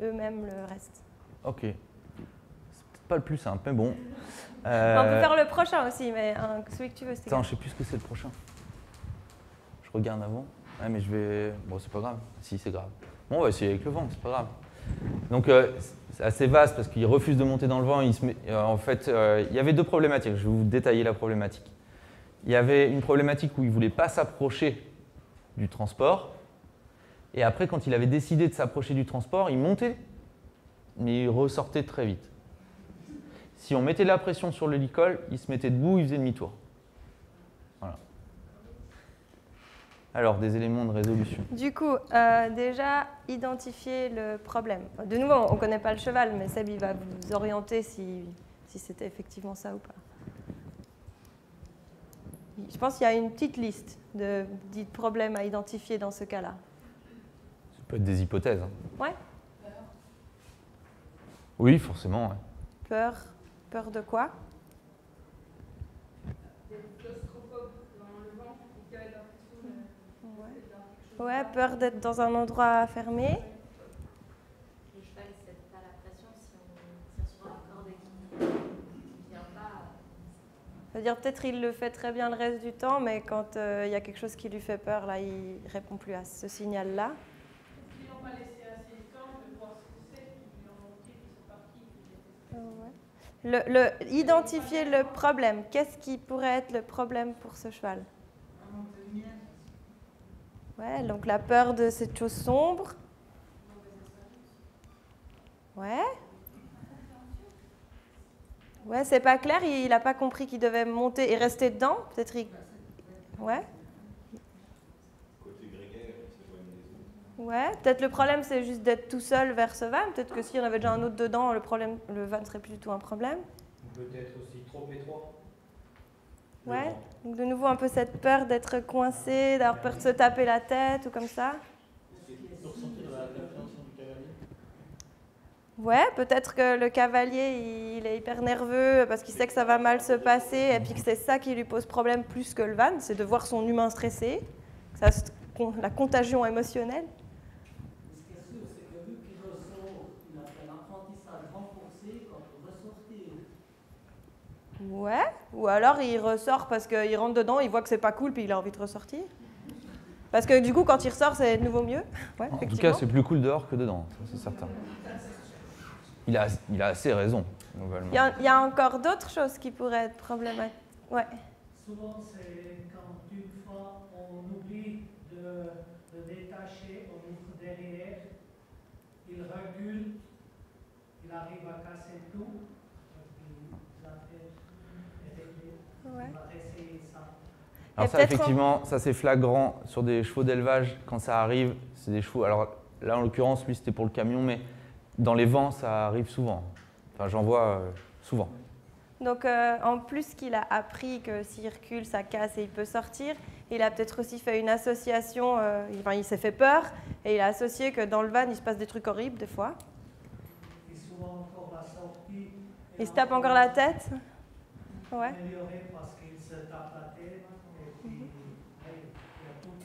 eux-mêmes le reste. Ok. C'est peut-être pas le plus simple, mais bon. On peut faire le prochain aussi, mais celui que tu veux, c'est Attends, je sais plus ce que c'est le prochain. Je regarde avant. Ouais, mais je vais... Bon, c'est pas grave. Si, c'est grave. Bon, on va essayer avec le vent, c'est pas grave. Donc, c'est assez vaste parce qu'il refuse de monter dans le vent. En fait, il y avait 2 problématiques. Je vais vous détailler la problématique. Il y avait une problématique où il ne voulait pas s'approcher du transport. Et après, quand il avait décidé de s'approcher du transport, il montait, mais il ressortait très vite. Si on mettait de la pression sur le licol, il se mettait debout, il faisait demi-tour. Voilà. Alors, des éléments de résolution. Du coup, déjà, identifier le problème. De nouveau, on ne connaît pas le cheval, mais Seb, il va vous orienter si c'était effectivement ça ou pas. Je pense qu'il y a une petite liste de problèmes à identifier dans ce cas-là. Ça peut être des hypothèses. Hein. Ouais. Oui, forcément. Ouais. Peur. Peur de quoi? Ouais, peur d'être dans un endroit fermé. Le cheval, il ne pas la pression si on tire sur la corde et qu'il ne vient pas. C'est-à-dire peut-être il le fait très bien le reste du temps, mais quand il y a quelque chose qui lui fait peur, là, il ne répond plus à ce signal-là. Ils n'ont pas laissé assez de temps de voir ce que c'est, ils ont monté, ils sont partis. Identifier le problème. Qu'est-ce qui pourrait être le problème pour ce cheval? Ouais, donc la peur de cette chose sombre. Ouais. Ouais, c'est pas clair, il n'a pas compris qu'il devait monter et rester dedans. Peut-être il... Ouais. Ouais, peut-être le problème c'est juste d'être tout seul vers ce van. Peut-être que s'il y en avait déjà un autre dedans, le van serait plus du tout un problème. Peut-être aussi trop étroit. Ouais, donc de nouveau un peu cette peur d'être coincé, d'avoir peur de se taper la tête ou comme ça. Ouais, peut-être que le cavalier il est hyper nerveux parce qu'il sait que ça va mal se passer et puis que c'est ça qui lui pose problème plus que le van, c'est de voir son humain stressé, ça, la contagion émotionnelle. Ce qui est sûr, c'est que vu qu'il ressort, il a fait l'apprentissage renforcé quand il ressortit. Ouais, ou alors il ressort parce qu'il rentre dedans, il voit que c'est pas cool puis il a envie de ressortir. Parce que du coup, quand il ressort, c'est de nouveau mieux. Ouais, en tout cas, c'est plus cool dehors que dedans, ça c'est certain. Il a assez raison, globalement. Il y a encore d'autres choses qui pourraient être problématiques. Ouais. Souvent, c'est quand une fois on oublie de détacher, on ouvre derrière, il recule, il arrive à casser tout, et puis l'affaire est réglée. Ouais. On va essayer ça. Alors ça, effectivement, ça c'est flagrant sur des chevaux d'élevage, quand ça arrive, c'est des chevaux... Alors là, en l'occurrence, lui, c'était pour le camion, mais dans les vents, ça arrive souvent. Enfin, j'en vois souvent. Donc, en plus qu'il a appris que s'il recule, ça casse et il peut sortir, il a peut-être aussi fait une association, il s'est fait peur, et il a associé que dans le van, il se passe des trucs horribles, des fois. Et souvent encore la sortie. Il se tape encore la tête. Ouais. Amélioré parce qu'il se tape la tête, et puis il y a tout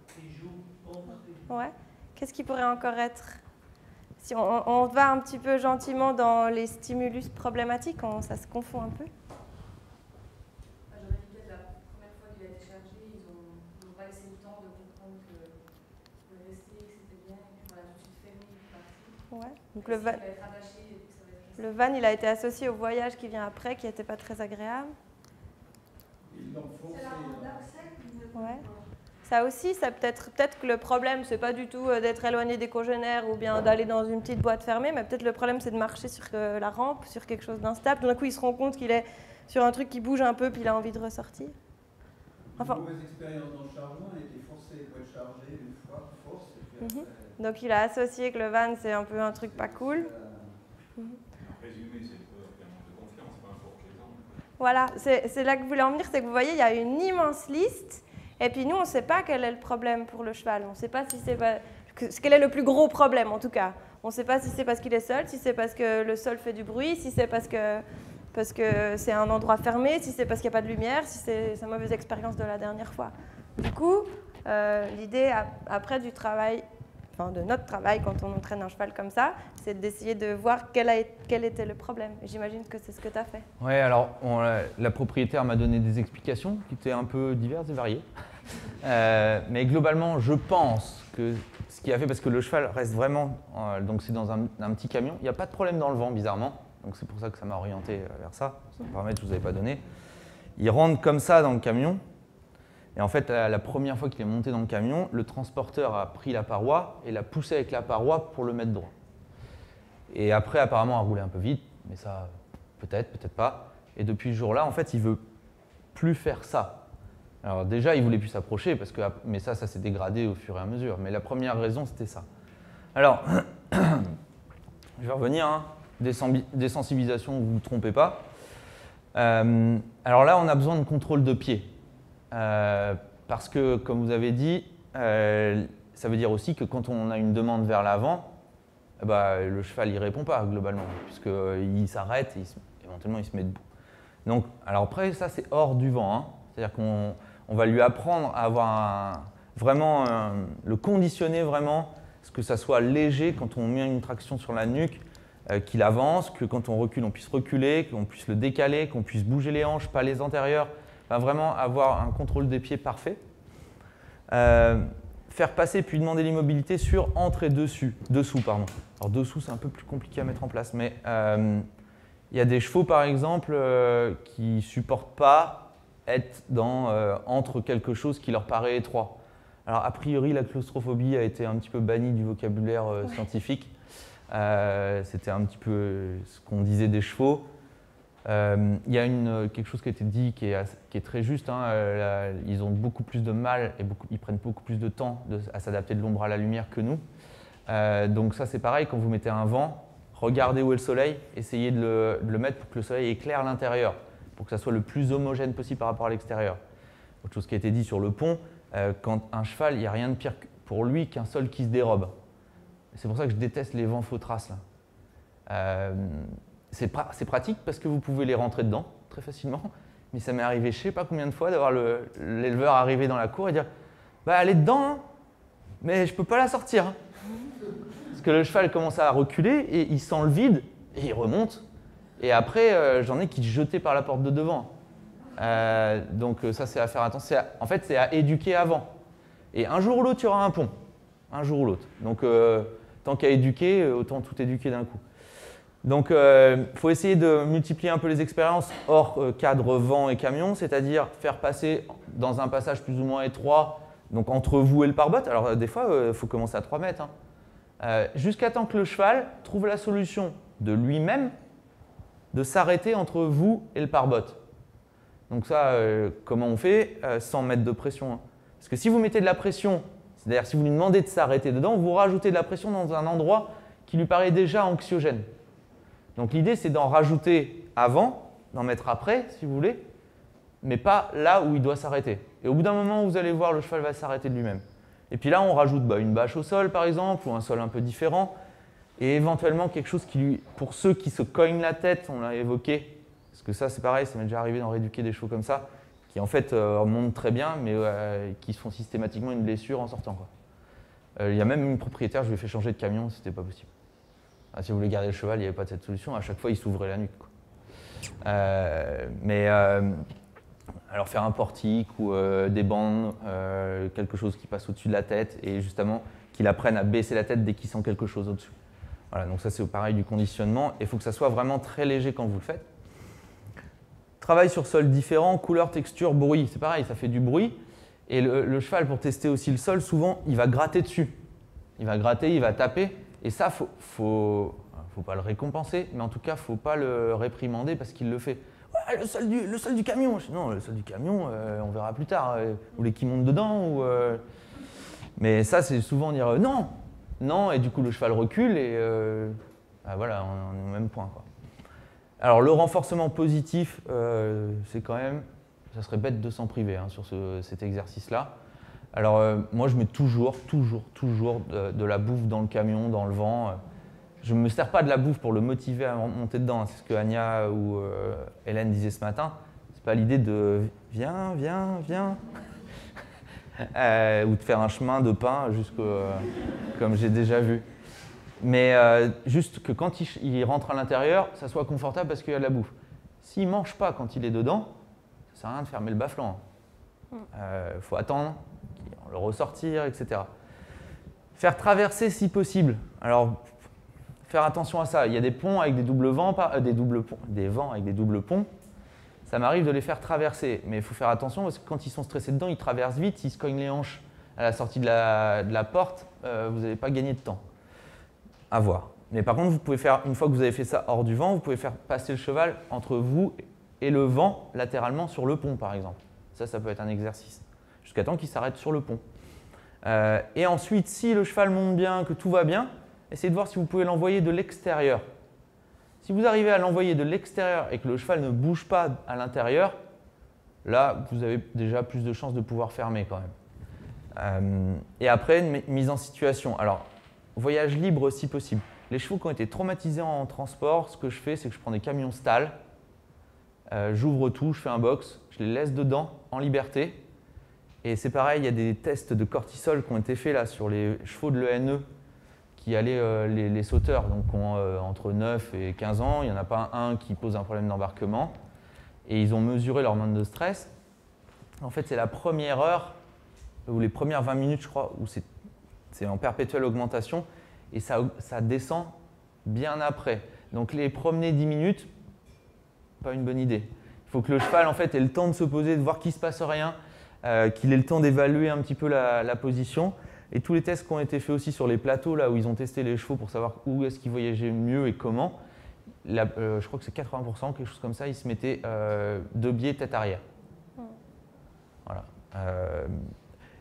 qui joue contre. Ouais. Qu'est-ce qui pourrait encore être... Si on va un petit peu gentiment dans les stimulus problématiques, ça se confond un peu. J'aurais dit peut-être la première fois qu'il a été chargé, ils n'ont pas laissé le temps de comprendre que de rester, que c'était bien, et puis on a tout de suite fermé, il est parti. Ouais. Donc Le van, il a été associé au voyage qui vient après, qui n'était pas très agréable. c'est la rampe d'accès qui ne Ouais. Ça aussi, peut-être que le problème, c'est pas du tout d'être éloigné des congénères ou bien d'aller dans une petite boîte fermée, mais peut-être le problème, c'est de marcher sur la rampe, sur quelque chose d'instable. Tout d'un coup, il se rend compte qu'il est sur un truc qui bouge un peu, puis il a envie de ressortir. Enfin, une mauvaise expérience dans le chargement, il a été forcé pour être chargé une fois, force. Et puis après, donc il a associé que le van, c'est un peu un truc pas cool. En résumé, c'est peur et manque de confiance, peu importe les temps. Voilà, c'est là que je voulais en venir, c'est que vous voyez, il y a une immense liste. Et puis nous, on ne sait pas quel est le problème pour le cheval. On ne sait pas si c'est quel est le plus gros problème, en tout cas. On ne sait pas si c'est parce qu'il est seul, si c'est parce que le sol fait du bruit, si c'est parce que c'est un endroit fermé, si c'est parce qu'il n'y a pas de lumière, si c'est sa mauvaise expérience de la dernière fois. Du coup, l'idée après du travail, enfin de notre travail quand on entraîne un cheval comme ça, c'est d'essayer de voir quel était le problème. J'imagine que c'est ce que tu as fait. Oui, alors la propriétaire m'a donné des explications qui étaient un peu diverses et variées. Mais globalement, je pense que ce qui a fait, parce que le cheval reste vraiment, donc c'est dans un petit camion, il n'y a pas de problème dans le vent, bizarrement. Donc c'est pour ça que ça m'a orienté vers ça. C'est un paramètre que je ne vous avais pas donné. Il rentre comme ça dans le camion. Et en fait, la première fois qu'il est monté dans le camion, le transporteur a pris la paroi et l'a poussé avec la paroi pour le mettre droit. Et après, apparemment, a roulé un peu vite, mais ça, peut-être, peut-être pas. Et depuis ce jour-là, en fait, il veut plus faire ça. Alors déjà, il voulait plus s'approcher, mais ça s'est dégradé au fur et à mesure. Mais la première raison, c'était ça. Alors, je vais revenir, hein. Désensibilisation, vous ne vous trompez pas. Alors là, on a besoin de contrôle de pied. parce que, comme vous avez dit, ça veut dire aussi que quand on a une demande vers l'avant, le cheval ne répond pas globalement, puisqu'il s'arrête et éventuellement il se met debout. Donc, alors après, ça c'est hors du vent, hein. C'est-à-dire qu'on va lui apprendre à avoir le conditionner vraiment, que ça soit léger quand on met une traction sur la nuque, qu'il avance, que quand on recule, on puisse reculer, qu'on puisse le décaler, qu'on puisse bouger les hanches, pas les antérieures, vraiment avoir un contrôle des pieds parfait. Faire passer puis demander l'immobilité sur entre et dessous. Alors dessous, c'est un peu plus compliqué à mettre en place, mais il y a des chevaux par exemple qui ne supportent pas être entre quelque chose qui leur paraît étroit. Alors a priori, la claustrophobie a été un petit peu bannie du vocabulaire scientifique. C'était un petit peu ce qu'on disait des chevaux. Il y a quelque chose qui a été dit qui est très juste, hein. Ils ont beaucoup plus de mal et ils prennent beaucoup plus de temps à s'adapter de l'ombre à la lumière que nous. Donc ça c'est pareil, quand vous mettez un vent, regardez où est le soleil, essayez de le mettre pour que le soleil éclaire l'intérieur, pour que ça soit le plus homogène possible par rapport à l'extérieur. Autre chose qui a été dit sur le pont, quand un cheval, il n'y a rien de pire pour lui qu'un sol qui se dérobe. C'est pour ça que je déteste les vents faux traces là. C'est pratique parce que vous pouvez les rentrer dedans très facilement, mais ça m'est arrivé je ne sais pas combien de fois d'avoir l'éleveur arriver dans la cour et dire « elle est dedans, hein, mais je ne peux pas la sortir. Hein. » Parce que le cheval commence à reculer et il sent le vide et il remonte. Et après, j'en ai qui jetaient par la porte de devant. Donc ça, c'est à faire attention. En fait, c'est à éduquer avant. Et un jour ou l'autre, il y aura un pont. Un jour ou l'autre. Donc tant qu'à éduquer, autant tout éduquer d'un coup. Donc il faut essayer de multiplier un peu les expériences hors cadre vent et camion, c'est-à-dire faire passer dans un passage plus ou moins étroit, donc entre vous et le pare-botte. Alors des fois, il faut commencer à 3 mètres. Hein. Jusqu'à temps que le cheval trouve la solution de lui-même de s'arrêter entre vous et le pare-botte. Donc ça, comment on fait? Sans mettre de pression. Hein. Parce que si vous mettez de la pression, c'est-à-dire si vous lui demandez de s'arrêter dedans, vous rajoutez de la pression dans un endroit qui lui paraît déjà anxiogène. Donc l'idée, c'est d'en rajouter avant, d'en mettre après, si vous voulez, mais pas là où il doit s'arrêter. Et au bout d'un moment, vous allez voir, le cheval va s'arrêter de lui-même. Et puis là, on rajoute une bâche au sol, par exemple, ou un sol un peu différent, et éventuellement quelque chose qui, pour ceux qui se cognent la tête, on l'a évoqué, parce que ça, c'est pareil, ça m'est déjà arrivé d'en rééduquer des chevaux comme ça, qui en fait montent très bien, mais qui se font systématiquement une blessure en sortant. Il y a même une propriétaire, je lui ai fait changer de camion, c'était pas possible. Si vous voulez garder le cheval, il n'y avait pas de cette solution. À chaque fois, il s'ouvrait la nuque. Alors faire un portique ou des bandes, quelque chose qui passe au-dessus de la tête et justement qu'il apprenne à baisser la tête dès qu'il sent quelque chose au-dessus. Voilà, donc ça c'est pareil du conditionnement. Il faut que ça soit vraiment très léger quand vous le faites. Travail sur sol différent, couleur, texture, bruit. C'est pareil, ça fait du bruit. Et le cheval, pour tester aussi le sol, souvent, il va gratter dessus. Il va gratter, il va taper. Et ça, faut pas le récompenser, mais en tout cas, il ne faut pas le réprimander parce qu'il le fait. Ouais, le sol du camion. Non, le sol du camion, on verra plus tard. Vous voulez qu'il monte dedans Mais ça, c'est souvent dire non, non, et du coup, le cheval recule et voilà, on est au même point, quoi. Alors, le renforcement positif, c'est quand même, ça serait bête de s'en priver hein, sur cet exercice-là. Alors, moi, je mets toujours de la bouffe dans le camion, dans le vent. Je ne me sers pas de la bouffe pour le motiver à monter dedans. C'est ce que Anya ou Hélène disaient ce matin. Ce n'est pas l'idée de « viens, viens, viens » ou de faire un chemin de pain, comme j'ai déjà vu. Mais juste que quand il rentre à l'intérieur, ça soit confortable parce qu'il y a de la bouffe. S'il ne mange pas quand il est dedans, ça ne sert à rien de fermer le bas-flanc. Faut attendre, le ressortir, etc. Faire traverser si possible. Alors, faire attention à ça. Il y a des ponts avec des doubles vents, des vents avec des doubles ponts. Ça m'arrive de les faire traverser, mais il faut faire attention parce que quand ils sont stressés dedans, ils traversent vite. S'ils se cognent les hanches à la sortie de la porte, vous n'allez pas gagner de temps. À voir. Mais par contre, vous pouvez faire, une fois que vous avez fait ça hors du vent, vous pouvez faire passer le cheval entre vous et le vent latéralement sur le pont, par exemple. Ça peut être un exercice, jusqu'à temps qu'il s'arrête sur le pont. Et ensuite, si le cheval monte bien, que tout va bien, essayez de voir si vous pouvez l'envoyer de l'extérieur. Si vous arrivez à l'envoyer de l'extérieur et que le cheval ne bouge pas à l'intérieur, là, vous avez déjà plus de chances de pouvoir fermer quand même. Et après, une mise en situation. Alors, voyage libre si possible. Les chevaux qui ont été traumatisés en transport, ce que je fais, c'est que je prends des camions stalles, j'ouvre tout, je fais un box, je les laisse dedans en liberté. Et c'est pareil, il y a des tests de cortisol qui ont été faits là, sur les chevaux de l'ENE qui allaient, les sauteurs, donc ont entre 9 et 15 ans. Il n'y en a pas un qui pose un problème d'embarquement. Et ils ont mesuré leur manque de stress. En fait, c'est la première heure, ou les premières 20 minutes, je crois, où c'est en perpétuelle augmentation. Et ça descend bien après. Donc les promener 10 minutes, pas une bonne idée. Il faut que le cheval en fait, ait le temps de se poser, de voir qu'il ne se passe rien, qu'il ait le temps d'évaluer un petit peu la position. Et tous les tests qui ont été faits aussi sur les plateaux, là où ils ont testé les chevaux pour savoir où est-ce qu'ils voyageaient mieux et comment, je crois que c'est 80%, quelque chose comme ça, ils se mettaient deux biais tête arrière. Voilà.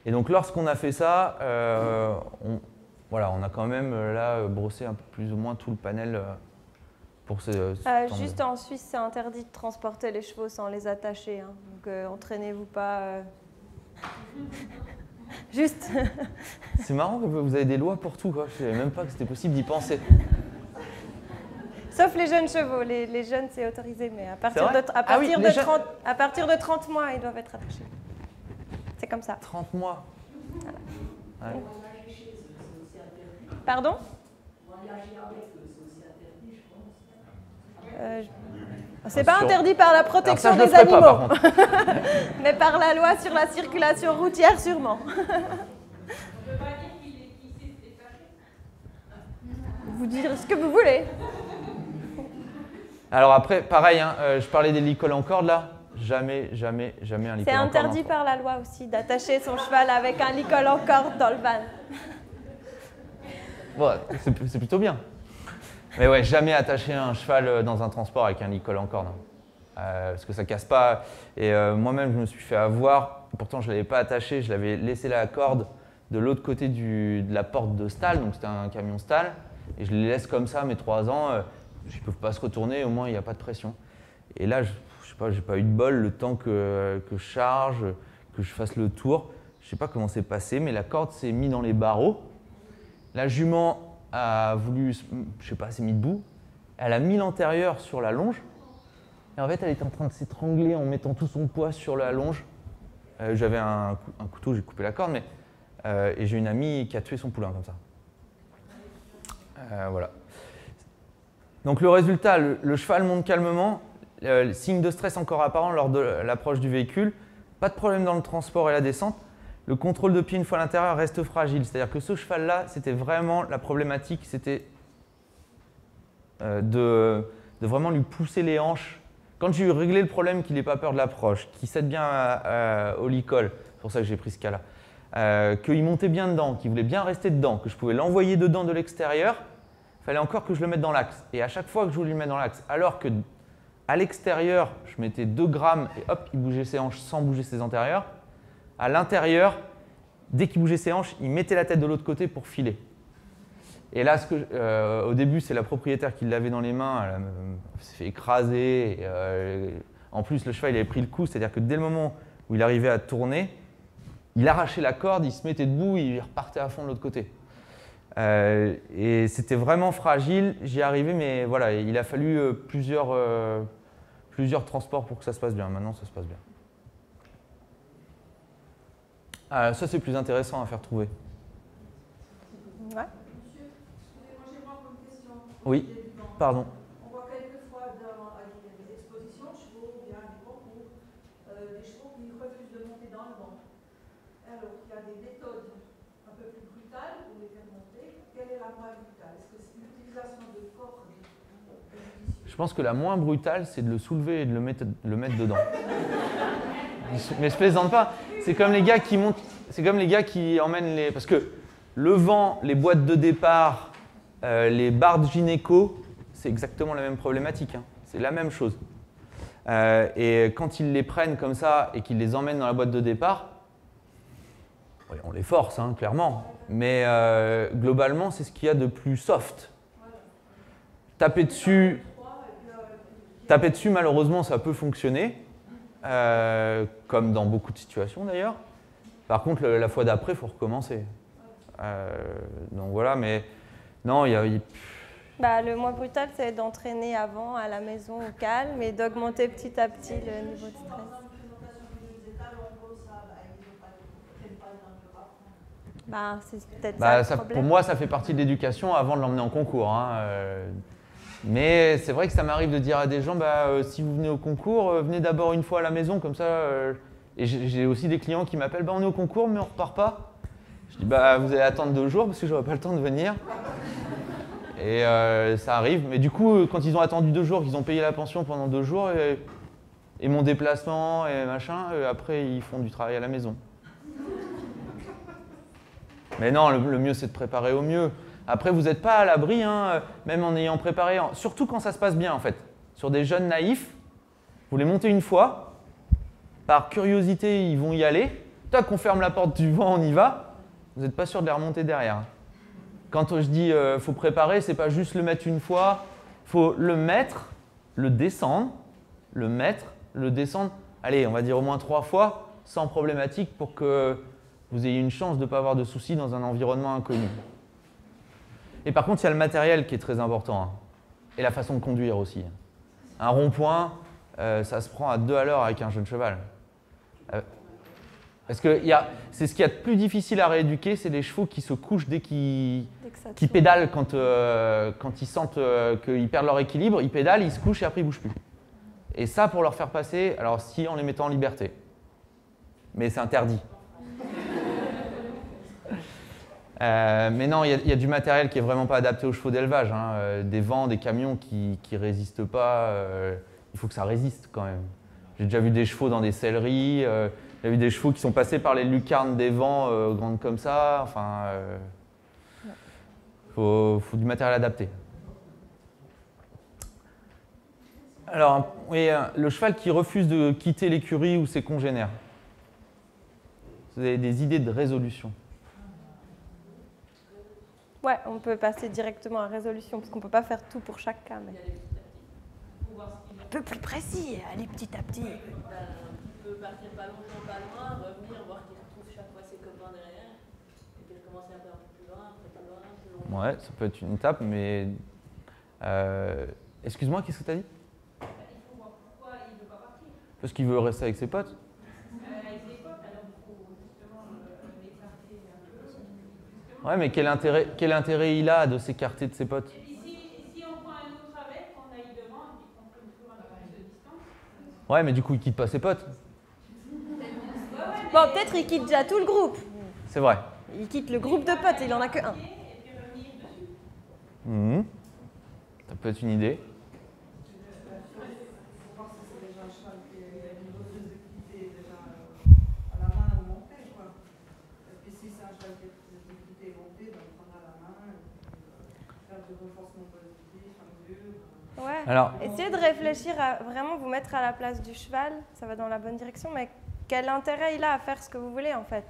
Et donc lorsqu'on a fait ça, on a quand même là brossé un peu plus ou moins tout le panel pour ce juste en Suisse, c'est interdit de transporter les chevaux sans les attacher. Hein. Donc entraînez-vous pas. Juste. C'est marrant que vous avez des lois pour tout, quoi. Je ne savais même pas que c'était possible d'y penser. Sauf les jeunes chevaux. Les jeunes, c'est autorisé, mais à partir de 30 mois, ils doivent être attachés. C'est comme ça. 30 mois. Voilà. Ouais. Pardon ? C'est pas interdit par la protection alors ça, des animaux, pas, par contre. mais par la loi sur la circulation routière, sûrement. On ne peut pas dire qu'il s'est détaché. Vous dire ce que vous voulez. Alors après, pareil, hein, je parlais des licoles en corde là. Jamais un licol en corde. C'est interdit par la loi aussi d'attacher son cheval avec un licol en corde dans le van. Bon, c'est plutôt bien. Mais ouais, jamais attacher un cheval dans un transport avec un licol en corde. Parce que ça casse pas. Et moi-même, je me suis fait avoir. Pourtant, je ne l'avais pas attaché. Je l'avais laissé la corde de l'autre côté de la porte de stall. Donc, c'était un camion stall. Et je les laisse comme ça, mes 3 ans. Ils ne peuvent pas se retourner. Au moins, il n'y a pas de pression. Et là, je sais pas, j'ai pas eu de bol. Le temps que je charge, que je fasse le tour. Je ne sais pas comment c'est passé, mais la corde s'est mise dans les barreaux. La jument a voulu, je sais pas, s'est mise debout. Elle a mis l'antérieur sur la longe. Et en fait, elle était en train de s'étrangler en mettant tout son poids sur la longe. J'avais un couteau, j'ai coupé la corde, mais et j'ai une amie qui a tué son poulain comme ça. Voilà. Donc le résultat, le cheval monte calmement. Signe de stress encore apparent lors de l'approche du véhicule. Pas de problème dans le transport et la descente. Le contrôle de pied une fois à l'intérieur reste fragile. C'est-à-dire que ce cheval-là, c'était vraiment la problématique, c'était de vraiment lui pousser les hanches. Quand j'ai réglé le problème qu'il n'ait pas peur de l'approche, qu'il cède bien au licol, c'est pour ça que j'ai pris ce cas-là, qu'il montait bien dedans, qu'il voulait bien rester dedans, que je pouvais l'envoyer dedans de l'extérieur, il fallait encore que je le mette dans l'axe. Et à chaque fois que je voulais le mettre dans l'axe, alors que à l'extérieur, je mettais 2 grammes et hop, il bougeait ses hanches sans bouger ses antérieurs. À l'intérieur, dès qu'il bougeait ses hanches, il mettait la tête de l'autre côté pour filer. Et là, au début, c'est la propriétaire qui l'avait dans les mains, elle s'est fait écraser. En plus, le cheval il avait pris le coup, c'est-à-dire que dès le moment où il arrivait à tourner, il arrachait la corde, il se mettait debout, il repartait à fond de l'autre côté. Et c'était vraiment fragile, j'y arrivais, mais voilà, il a fallu plusieurs transports pour que ça se passe bien. Maintenant, ça se passe bien. Ça, c'est plus intéressant à faire trouver. Ouais. Monsieur, excusez-moi, j'ai encore une question. Oui, pardon. On voit quelquefois dans des expositions de chevaux, bien des concours, des chevaux qui refusent de monter dans le ventre. Alors, il y a des méthodes un peu plus brutales pour les faire monter. Quelle est la moins brutale? Est-ce que c'est l'utilisation de cordes? Je pense que la moins brutale, c'est de le soulever et de le mettre dedans. Mais je plaisante pas. C'est comme les gars qui montent, c'est comme les gars qui emmènent les... Parce que le vent, les boîtes de départ, les barres de gynéco, c'est exactement la même problématique. Hein. C'est la même chose. Et quand ils les prennent comme ça et qu'ils les emmènent dans la boîte de départ, oui, on les force, hein, clairement. Mais globalement, c'est ce qu'il y a de plus soft. Taper dessus, malheureusement, ça peut fonctionner. comme dans beaucoup de situations d'ailleurs. Par contre, la fois d'après, il faut recommencer. Donc voilà, mais non, Bah, le moins brutal, c'est d'entraîner avant à la maison au calme et d'augmenter petit à petit le niveau de stress. Bah, c'est peut-être ça le problème. Pour moi, ça fait partie de l'éducation avant de l'emmener en concours. Hein. Mais c'est vrai que ça m'arrive de dire à des gens, si vous venez au concours, venez d'abord une fois à la maison, comme ça. Et j'ai aussi des clients qui m'appellent, on est au concours, mais on repart pas. Je dis, vous allez attendre 2 jours parce que j'aurai pas le temps de venir. Et ça arrive. Mais du coup, quand ils ont attendu 2 jours, qu'ils ont payé la pension pendant 2 jours, et mon déplacement et machin, après, ils font du travail à la maison. Mais non, le mieux, c'est de préparer au mieux. Après, vous n'êtes pas à l'abri, hein, même en ayant préparé, surtout quand ça se passe bien, en fait. Sur des jeunes naïfs, vous les montez une fois, par curiosité, ils vont y aller. Tac, on ferme la porte du vent, on y va. Vous n'êtes pas sûr de les remonter derrière. Quand je dis faut préparer, c'est pas juste le mettre une fois, il faut le mettre, le descendre, le mettre, le descendre, allez, on va dire au moins 3 fois, sans problématique pour que vous ayez une chance de ne pas avoir de soucis dans un environnement inconnu. Et par contre, il y a le matériel qui est très important, hein, et la façon de conduire aussi. Un rond-point, ça se prend à 2 à l'heure avec un jeune cheval. Parce que c'est ce qu'il y a de plus difficile à rééduquer, c'est les chevaux qui se couchent dès qu'ils pédalent, quand ils sentent qu'ils perdent leur équilibre, ils pédalent, ils se couchent et après ils ne bougent plus. Et ça, pour leur faire passer, alors si en les mettant en liberté, mais c'est interdit. Mais non, il y a du matériel qui n'est vraiment pas adapté aux chevaux d'élevage, hein. Des vents, des camions qui ne résistent pas, il faut que ça résiste quand même. J'ai déjà vu des chevaux dans des selleries, j'ai vu des chevaux qui sont passés par les lucarnes des vents grandes comme ça. Enfin, faut du matériel adapté. Alors, oui, le cheval qui refuse de quitter l'écurie ou ses congénères. Vous avez des idées de résolution? Ouais, on peut passer directement à résolution, parce qu'on ne peut pas faire tout pour chaque cas. Mais... Un peu plus précis, aller petit à petit. Il peut partir pas longtemps, pas loin, revenir, voir qu'il retrouve chaque fois ses copains derrière, et puis recommencer un peu plus loin, après plus loin, plus loin. Ouais, ça peut être une étape, mais... Excuse-moi, qu'est-ce que tu as dit? Il faut voir pourquoi il ne veut pas partir. Parce qu'il veut rester avec ses potes. Avec ses potes, alors il faut justement l'écarter un peu. Justement. Ouais, mais quel intérêt il a de s'écarter de ses potes? Et puis si on prend un autre avec, on aille devant, et qu'on prenne toujours un peu plus de distance. Ouais, mais du coup, il quitte pas ses potes. Bon, peut-être il quitte déjà tout le groupe. C'est vrai. Il quitte le groupe de potes, il en a que un. Ça peut être une idée. Ouais. Alors, essayez de réfléchir à vraiment vous mettre à la place du cheval, ça va dans la bonne direction, mais quel intérêt il a à faire ce que vous voulez en fait?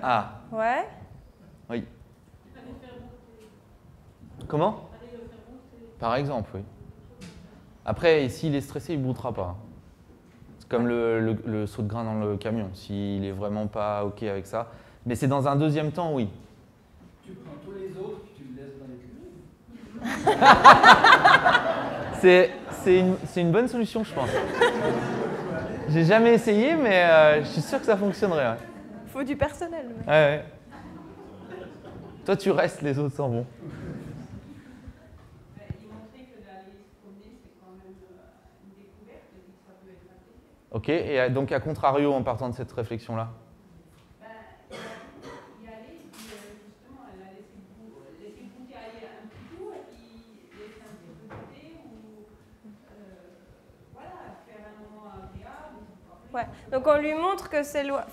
ah, Ouais. oui. Comment? Par exemple, oui. Après, s'il est stressé, il ne boutera pas. C'est comme le saut de grain dans le camion, s'il n'est vraiment pas OK avec ça. Mais c'est dans un deuxième temps, oui. Tu prends tous les autres et tu le laisses dans l'écurie. C'est une bonne solution, je pense. J'ai jamais essayé, mais je suis sûr que ça fonctionnerait. Ouais. Faut du personnel. Mais... Ouais. Toi, tu restes, les autres s'en vont. Il montrait que d'aller se promener, c'est quand même une découverte, et que ça peut être intéressant. OK, et donc à contrario, en partant de cette réflexion-là? Y aller, puis justement, elle a laissé le goûter aller un petit coup, et puis laisser un petit peu goûter, ou voilà, faire un moment agréable. Ouais. Donc on lui montre que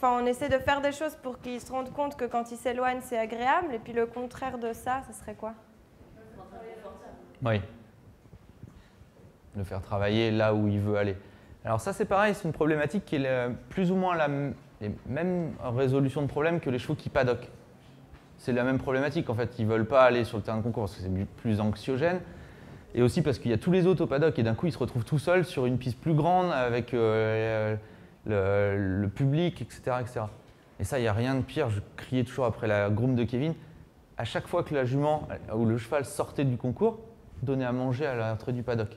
on essaie de faire des choses pour qu'il se rende compte que quand il s'éloigne, c'est agréable, et puis le contraire de ça, ce serait quoi? Oui. Le faire travailler là où il veut aller. Alors ça, c'est pareil, c'est une problématique qui est plus ou moins la même résolution de problème que les chevaux qui paddockent. C'est la même problématique, en fait. Ils ne veulent pas aller sur le terrain de concours parce que c'est plus anxiogène. Et aussi parce qu'il y a tous les autres au paddock et d'un coup, il se retrouve tout seul sur une piste plus grande avec le public, etc., etc. Et ça, il n'y a rien de pire. Je criais toujours après la groom de Kevin. À chaque fois que la jument ou le cheval sortait du concours, donnait à manger à l'entrée du paddock.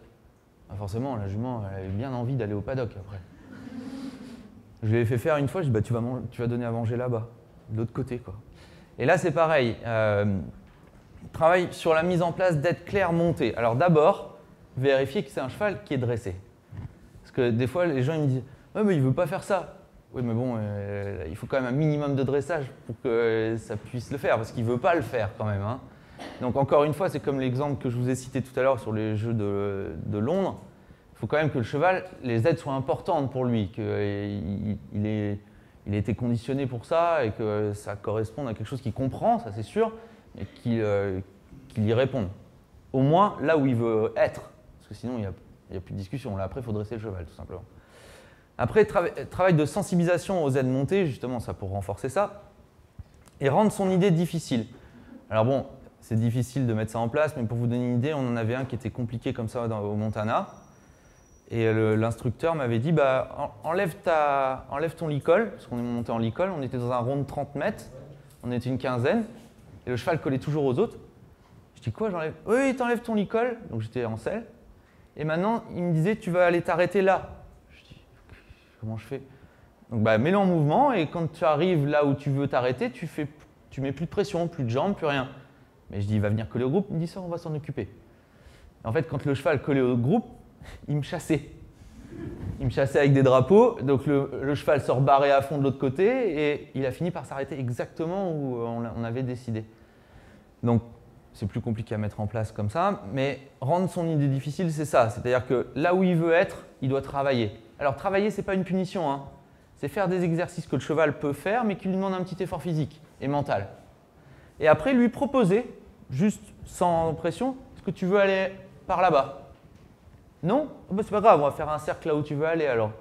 Forcément, la jument elle avait bien envie d'aller au paddock après. Je lui ai fait faire une fois, je lui ai dit bah, tu vas donner à manger là-bas, de l'autre côté, quoi. Et là, c'est pareil. Travaille sur la mise en place d'aides claires montées. Alors d'abord, vérifier que c'est un cheval qui est dressé. Parce que des fois, les gens ils me disent ouais, mais il ne veut pas faire ça. Oui, mais bon, il faut quand même un minimum de dressage pour que ça puisse le faire, parce qu'il ne veut pas le faire quand même, hein. Donc encore une fois, c'est comme l'exemple que je vous ai cité tout à l'heure sur les Jeux de Londres. Il faut quand même que le cheval, les aides soient importantes pour lui, qu'il ait été conditionné pour ça et que ça corresponde à quelque chose qu'il comprend, ça c'est sûr, mais qu'il y réponde. Au moins là où il veut être, parce que sinon il n'y a plus de discussion. Là après, il faut dresser le cheval, tout simplement. Après, travail de sensibilisation aux aides montées, justement, ça pour renforcer ça, et rendre son idée difficile. Alors bon, c'est difficile de mettre ça en place, mais pour vous donner une idée, on en avait un qui était compliqué comme ça au Montana. Et l'instructeur m'avait dit bah, enlève ton licol, parce qu'on est monté en licol, on était dans un rond de 30 mètres, on était une quinzaine, et le cheval collait toujours aux autres. Je dis quoi, j'enlève? Oui, t'enlèves ton licol, donc j'étais en selle. Et maintenant, il me disait tu vas aller t'arrêter là. Je dis comment je fais? Donc bah, mets-le en mouvement, et quand tu arrives là où tu veux t'arrêter, tu mets plus de pression, plus de jambes, plus rien. Mais je dis, il va venir coller au groupe, il me dit ça, on va s'en occuper. En fait, quand le cheval collait au groupe, il me chassait. Il me chassait avec des drapeaux, donc le cheval se rebarrait à fond de l'autre côté, et il a fini par s'arrêter exactement où on avait décidé. Donc, c'est plus compliqué à mettre en place comme ça, mais rendre son idée difficile, c'est ça. C'est-à-dire que là où il veut être, il doit travailler. Alors, travailler, ce n'est pas une punition, hein. C'est faire des exercices que le cheval peut faire, mais qui lui demandent un petit effort physique et mental. Et après, lui proposer, juste sans pression, est-ce que tu veux aller par là-bas? Non? Oh ben, c'est pas grave, on va faire un cercle là où tu veux aller alors.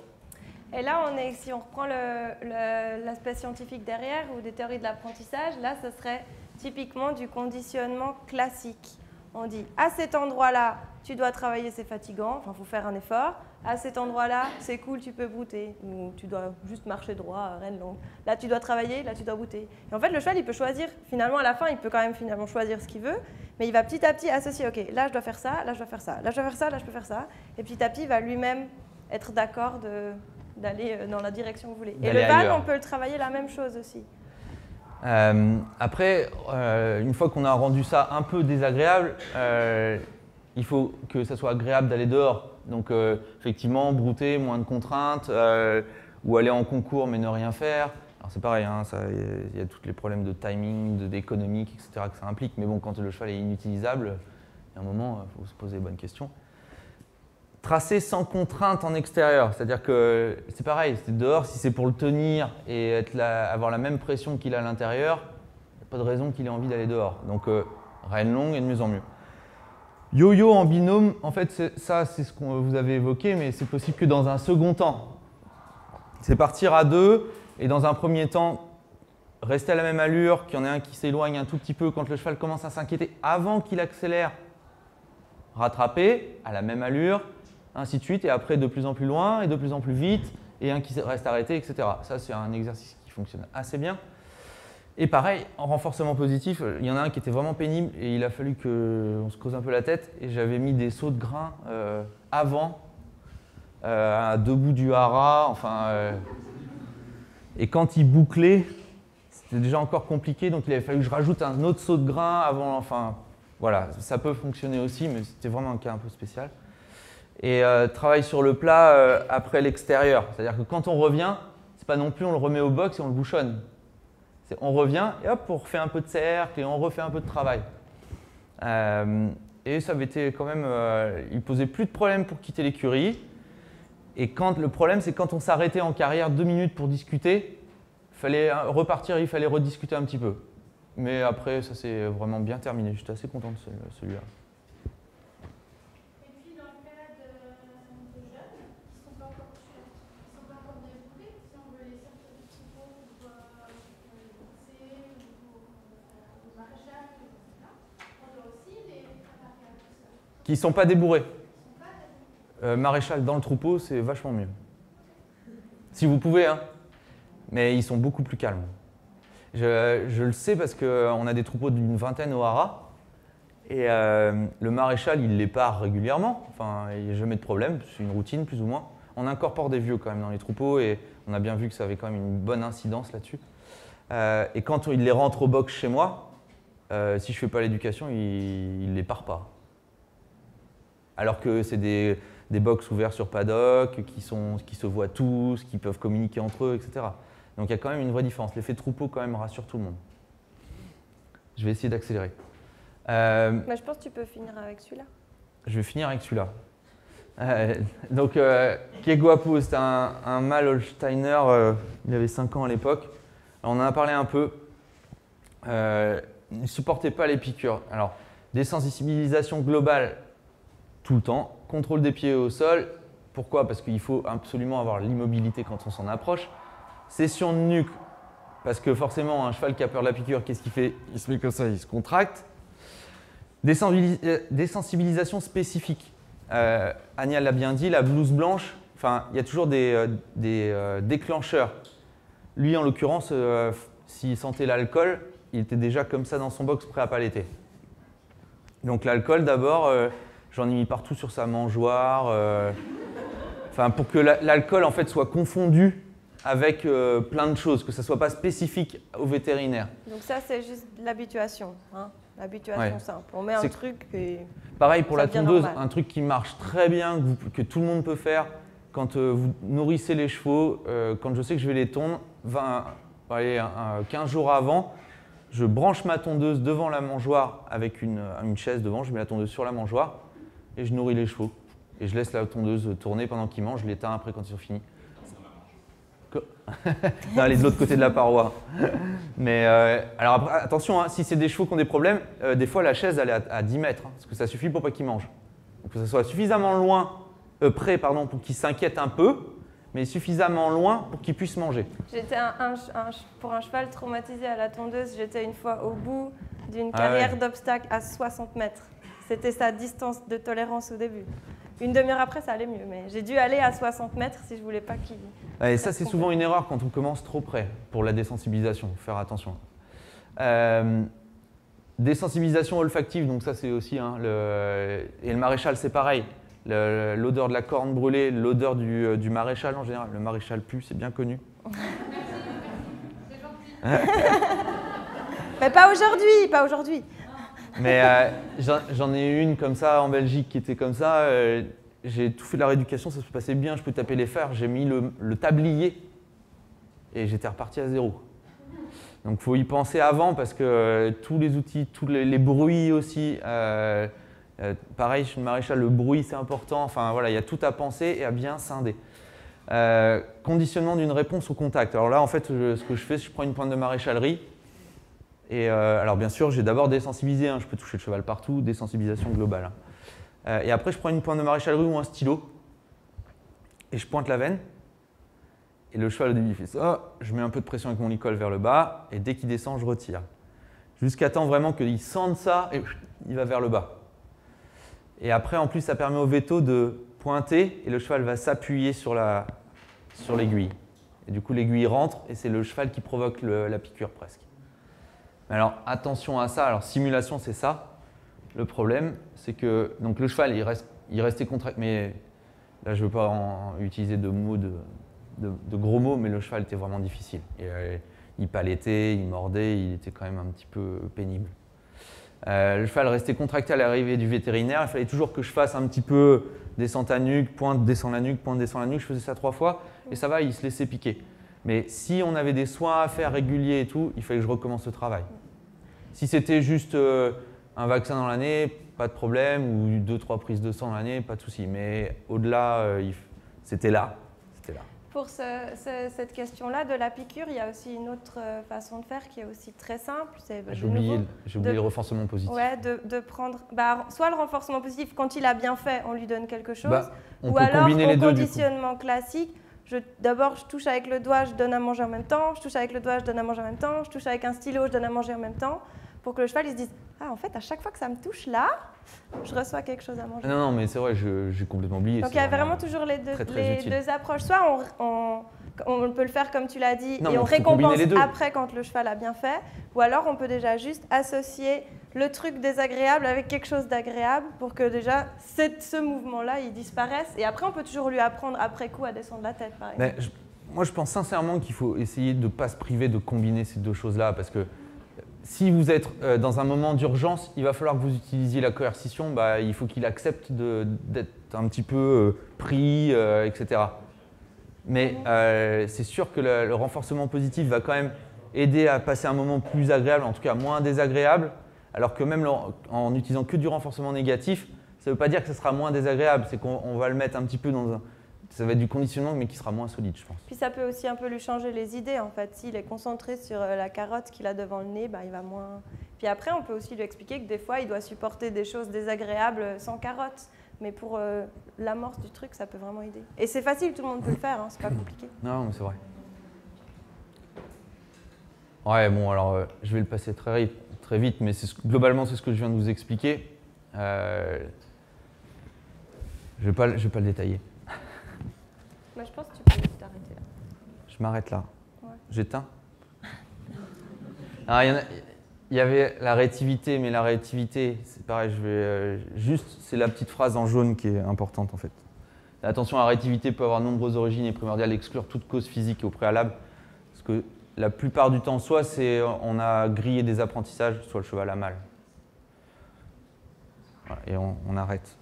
Et là, si on reprend l'aspect scientifique derrière ou des théories de l'apprentissage, là, ce serait typiquement du conditionnement classique. On dit, à cet endroit-là, tu dois travailler, c'est fatigant, enfin, il faut faire un effort. À cet endroit-là, c'est cool, tu peux brouter, ou tu dois juste marcher droit, reine longue. Là, tu dois travailler, là, tu dois brouter. Et en fait, le cheval, il peut choisir, finalement, à la fin, il peut quand même finalement choisir ce qu'il veut, mais il va petit à petit associer, ok, là, je dois faire ça, là, je dois faire ça, là, je dois faire ça, là, je peux faire ça. Et petit à petit, il va lui-même être d'accord d'aller dans la direction que vous voulez. Et le van, on peut le travailler la même chose aussi. Après, une fois qu'on a rendu ça un peu désagréable, il faut que ça soit agréable d'aller dehors. Donc effectivement, brouter, moins de contraintes, ou aller en concours mais ne rien faire. Alors c'est pareil, hein, il y a tous les problèmes de timing, d'économique, etc. que ça implique. Mais bon, quand le cheval est inutilisable, il y a un moment, il faut se poser les bonnes questions. Tracer sans contrainte en extérieur, c'est-à-dire que c'est pareil, c'est dehors, si c'est pour le tenir et avoir la même pression qu'il a à l'intérieur, il n'y a pas de raison qu'il ait envie d'aller dehors. Donc reine longue et de mieux en mieux. Yo-yo en binôme, en fait, ça c'est ce que vous avez évoqué, mais c'est possible que dans un second temps. C'est partir à deux et dans un premier temps, rester à la même allure, qu'il y en ait un qui s'éloigne un tout petit peu quand le cheval commence à s'inquiéter avant qu'il accélère, rattraper à la même allure, ainsi de suite, et après de plus en plus loin et de plus en plus vite, et un qui reste arrêté, etc. Ça, c'est un exercice qui fonctionne assez bien. Et pareil, en renforcement positif, il y en a un qui était vraiment pénible et il a fallu qu'on se creuse un peu la tête, et j'avais mis des seaux de grains avant, à deux bouts du haras, enfin, et quand il bouclait, c'était déjà encore compliqué, donc il avait fallu que je rajoute un autre seau de grains avant, enfin, voilà, ça peut fonctionner aussi, mais c'était vraiment un cas un peu spécial. Et travail sur le plat après l'extérieur. C'est-à-dire que quand on revient, c'est pas non plus on le remet au box et on le bouchonne. On revient et hop, on refait un peu de cercle et on refait un peu de travail. Et ça avait été quand même, il posait plus de problème pour quitter l'écurie. Et le problème, c'est quand on s'arrêtait en carrière 2 minutes pour discuter, il fallait repartir, il fallait rediscuter un petit peu. Mais après, ça s'est vraiment bien terminé. J'étais assez content de celui-là. qui ne sont pas débourrés. Maréchal dans le troupeau, c'est vachement mieux. Si vous pouvez, hein. Mais ils sont beaucoup plus calmes. Je le sais parce qu'on a des troupeaux d'une vingtaine au haras. Et le maréchal, il les part régulièrement. Enfin, il n'y a jamais de problème. C'est une routine, plus ou moins. On incorpore des vieux quand même dans les troupeaux et on a bien vu que ça avait quand même une bonne incidence là-dessus. Et quand il les rentre au box chez moi, si je ne fais pas l'éducation, il ne les part pas. Alors que c'est des box ouverts sur paddock, qui se voient tous, qui peuvent communiquer entre eux, etc. Donc il y a quand même une vraie différence. L'effet troupeau quand même rassure tout le monde. Je vais essayer d'accélérer. Mais je pense que tu peux finir avec celui-là. Je vais finir avec celui-là. Donc Keguapo, c'était un mâle Holsteiner, il avait 5 ans à l'époque. On en a parlé un peu. Il ne supportait pas les piqûres. Alors, désensibilisation globale tout le temps, contrôle des pieds au sol. Pourquoi? Parce qu'il faut absolument avoir l'immobilité quand on s'en approche. Session de nuque, parce que forcément, un cheval qui a peur de la piqûre, qu'est-ce qu'il fait? Il se met comme ça, il se contracte. Désensibilisation spécifique. Agnès l'a bien dit, la blouse blanche, enfin, il y a toujours des déclencheurs. Lui, en l'occurrence, s'il sentait l'alcool, il était déjà comme ça dans son box, prêt à paletter. Donc l'alcool, d'abord, j'en ai mis partout sur sa mangeoire. Enfin, pour que l'alcool en fait soit confondu avec plein de choses, que ça ne soit pas spécifique au vétérinaire. Donc ça, c'est juste l'habituation, hein, l'habituation simple. On met un truc et pareil pour la tondeuse, normal. un truc qui marche très bien, que tout le monde peut faire quand vous nourrissez les chevaux. Quand je sais que je vais les tondre, 15 jours avant, je branche ma tondeuse devant la mangeoire avec une chaise devant, je mets la tondeuse sur la mangeoire et je nourris les chevaux. Et je laisse la tondeuse tourner pendant qu'ils mangent, je l'éteins après quand ils ont fini. Non, elle est de l'autre côté de la paroi. Mais alors après, attention, hein, si c'est des chevaux qui ont des problèmes, des fois la chaise elle est à 10 mètres, hein, parce que ça suffit pour pas qu'ils mangent. Donc que ça soit suffisamment loin, près pardon, pour qu'ils s'inquiètent un peu, mais suffisamment loin pour qu'ils puissent manger. J'étais pour un cheval traumatisé à la tondeuse, j'étais une fois au bout d'une carrière d'obstacles à 60 mètres. C'était sa distance de tolérance au début. Une demi-heure après, ça allait mieux, mais j'ai dû aller à 60 mètres si je voulais pas qu'il... Et ça, c'est souvent une erreur quand on commence trop près pour la désensibilisation, il faut faire attention. Désensibilisation olfactive, donc ça c'est aussi, hein, et le maréchal c'est pareil. L'odeur de la corne brûlée, l'odeur du maréchal en général. Le maréchal pue, c'est bien connu. C'est gentil. Mais pas aujourd'hui, pas aujourd'hui. Mais j'en ai eu une comme ça en Belgique qui était comme ça. J'ai tout fait de la rééducation, ça se passait bien, je peux taper les fers. J'ai mis le tablier et j'étais reparti à zéro. Donc il faut y penser avant parce que tous les outils, tous les bruits aussi. Pareil, chez le maréchal, le bruit c'est important. Enfin voilà, il y a tout à penser et à bien scinder. Conditionnement d'une réponse au contact. Alors là, en fait, ce que je fais, c'est que je prends une pointe de maréchalerie. Et alors bien sûr, j'ai d'abord désensibilisé, hein, je peux toucher le cheval partout, désensibilisation globale. Hein. Et après, je prends une pointe de maréchalerie ou un stylo et je pointe la veine. Et le cheval au début il fait ça, je mets un peu de pression avec mon licol vers le bas et dès qu'il descend, je retire. Jusqu'à temps vraiment qu'il sente ça et il va vers le bas. Et après, en plus, ça permet au véto de pointer et le cheval va s'appuyer sur l'aiguille. Et du coup, l'aiguille rentre et c'est le cheval qui provoque la piqûre presque. Alors attention à ça, alors simulation c'est ça. Le problème c'est que donc, le cheval il restait contracté, mais là je ne veux pas utiliser de mots de gros mots, mais le cheval était vraiment difficile. Et, il palettait, il mordait, il était quand même un petit peu pénible. Le cheval restait contracté à l'arrivée du vétérinaire, il fallait toujours que je fasse un petit peu descente à nuque, pointe, descend la nuque, pointe, descend la nuque, je faisais ça 3 fois et ça va, il se laissait piquer. Mais si on avait des soins à faire réguliers et tout, il fallait que je recommence le travail. Si c'était juste un vaccin dans l'année, pas de problème, ou 2-3 prises de sang dans l'année, pas de souci. Mais au-delà, c'était là. Pour cette question-là de la piqûre, il y a aussi une autre façon de faire qui est aussi très simple. J'ai oublié le renforcement positif. Ouais, de prendre soit le renforcement positif, quand il a bien fait, on lui donne quelque chose, ou alors au conditionnement classique, d'abord je touche avec le doigt, je donne à manger en même temps, je touche avec le doigt, je donne à manger en même temps, je touche avec un stylo, je donne à manger en même temps, pour que le cheval il se dise « Ah, en fait, à chaque fois que ça me touche là, je reçois quelque chose à manger. » Non, non, mais c'est vrai, j'ai complètement oublié. Donc il y a vraiment toujours les deux approches. Soit on peut le faire comme tu l'as dit et on récompense après quand le cheval a bien fait, ou alors on peut déjà juste associer le truc désagréable avec quelque chose d'agréable pour que déjà ce mouvement-là il disparaisse. Et après on peut toujours lui apprendre après coup à descendre la tête, par exemple. Moi je pense sincèrement qu'il faut essayer de ne pas se priver de combiner ces deux choses-là, parce que si vous êtes dans un moment d'urgence, il va falloir que vous utilisiez la coercition, il faut qu'il accepte d'être un petit peu pris, etc. Mais c'est sûr que le renforcement positif va quand même aider à passer un moment plus agréable, en tout cas moins désagréable, alors que même en utilisant que du renforcement négatif, ça ne veut pas dire que ce sera moins désagréable, c'est qu'on va le mettre un petit peu dans ça va être du conditionnement, mais qui sera moins solide, je pense. Puis ça peut aussi un peu lui changer les idées, en fait. S'il est concentré sur la carotte qu'il a devant le nez, il va moins... Puis après, on peut aussi lui expliquer que des fois, il doit supporter des choses désagréables sans carotte. Mais pour l'amorce du truc, ça peut vraiment aider. Et c'est facile, tout le monde peut le faire, hein, c'est pas compliqué. Non, mais c'est vrai. Ouais, bon, alors, je vais le passer très vite, mais globalement, c'est ce que je viens de vous expliquer. Je vais pas le détailler. Mais je pense que tu peux t'arrêter là. Je m'arrête là. Ouais. J'éteins. Il y avait la réactivité, mais la réactivité, c'est pareil, c'est la petite phrase en jaune qui est importante en fait. Attention, la réactivité peut avoir de nombreuses origines et primordial d'exclure toute cause physique au préalable, parce que la plupart du temps, soit on a grillé des apprentissages, soit le cheval a mal. Voilà, et on arrête.